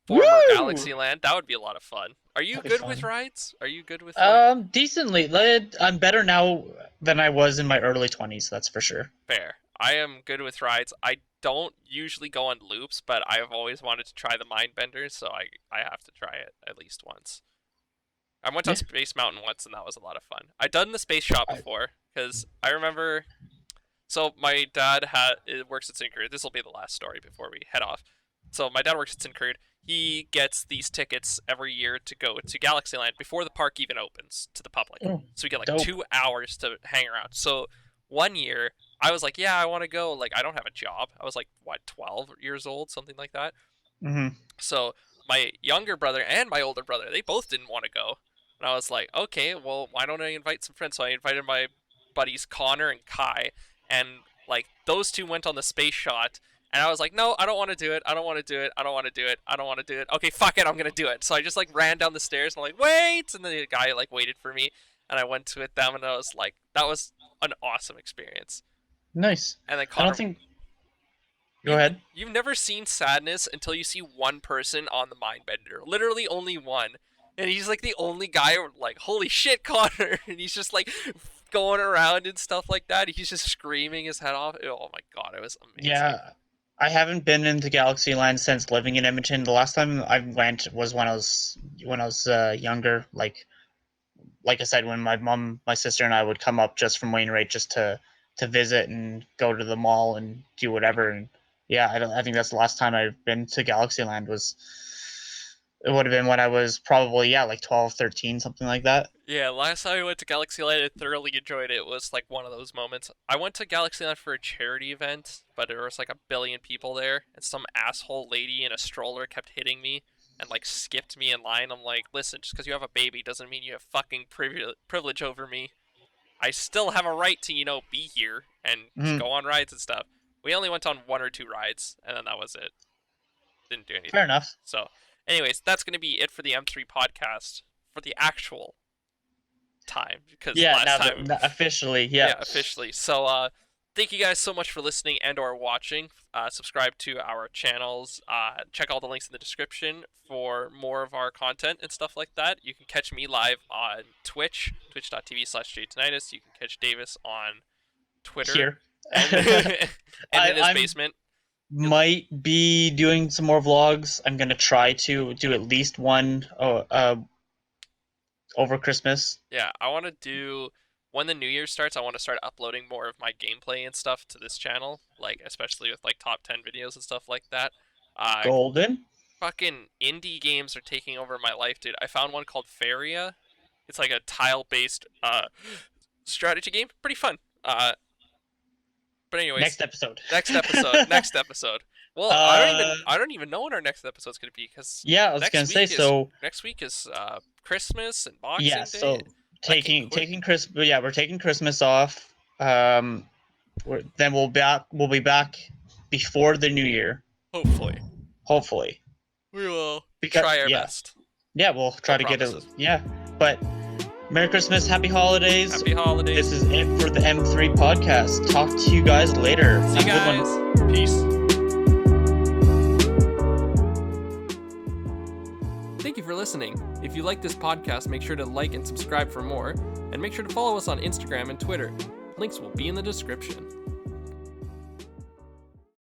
former Woo! Galaxyland. That would be a lot of fun. Are you That'd be good with fun. rides? Are you good with like Decently. I'm better now than I was in my early 20s. That's for sure. fair? I am good with rides. I don't usually go on loops, but I've always wanted to try the mind benders, so I have to try it at least once. I went on Yeah. Space Mountain once, and that was a lot of fun. I've done the space shop I, before because I remember. So my dad works at Syncrude. This will be the last story before we head off. So my dad works at Syncrude. He gets these tickets every year to go to Galaxyland before the park even opens to the public. oh, So we get like dope. 2 hours to hang around. So one year I was like, yeah, I want to go. Like I don't have a job. I was like what 12 years old, something like that. Mm-hmm. So my younger brother and my older brother, they both didn't want to go. And I was like, okay, well, why don't I invite some friends? So I invited my buddies Connor and Kai, and like those two went on the space shot. And I was like, no, I don't want to do it. I don't want to do it. I don't want to do it. I don't want to do it. Okay, fuck it. I'm gonna do it. So I just like ran down the stairs and I'm like, wait, and then the guy like waited for me, and I went to it them, and I was like, that was an awesome experience. Nice. And then I don't Connor, think. Go You've ahead. you've never seen sadness until you see one person on the Mindbender. Literally only one. And he's like the only guy like, holy shit, Connor, and he's just like going around and stuff like that. He's just screaming his head off. Oh my god, it was amazing. Yeah, I haven't been into Galaxyland since living in Edmonton. The last time I went was when I was younger. Like I said, when my mom, my sister, and I would come up just from Wainwright just to visit and go to the mall and do whatever. And yeah, I think that's the last time I've been to Galaxyland was It would have been when I was probably like 12, 13, something like that. Yeah, last time I went to Galaxyland, I thoroughly enjoyed it. It was like one of those moments. I went to Galaxyland for a charity event, but there was like a billion people there, and some asshole lady in a stroller kept hitting me and like skipped me in line. I'm like, listen, just because you have a baby doesn't mean you have fucking privilege over me. I still have a right to, be here and Mhm. go on rides and stuff. We only went on 1 or 2 rides, and then that was it. Didn't do anything. Fair enough. So, anyways, that's going to be it for the M3 podcast for the actual time, because last time officially, yeah, officially. So thank you guys so much for listening and or watching. Subscribe to our channels, check all the links in the description for more of our content and stuff like that. You can catch me live on Twitch, twitch.tv/Jaytonitus. You can catch Davis on Twitter Here. and, and in his I'm- basement. Might be doing some more vlogs. I'm gonna try to do at least one over Christmas. Yeah, I want to do, when the new year starts, I want to start uploading more of my gameplay and stuff to this channel, like especially with like top 10 videos and stuff like that. Golden. Fucking indie games are taking over my life, dude. I found one called Faria. It's like a tile-based strategy game. Pretty fun. But anyways, Next episode. next episode. Well, I don't even know when our next episode's gonna be, because Yeah, I was gonna say so. next week is Christmas and Boxing Yeah, Day. so taking Christmas. Yeah, we're taking Christmas off. Then we'll be back before the new year. Hopefully, we will try our best. Yeah, we'll try to promises. get it. Yeah, but Merry Christmas, Happy Holidays. Happy holidays. This is it for the M3 podcast. Talk to you guys later. See you Have a good one. guys. Peace. Thank you for listening. If you like this podcast, make sure to like and subscribe for more, and make sure to follow us on Instagram and Twitter. Links will be in the description.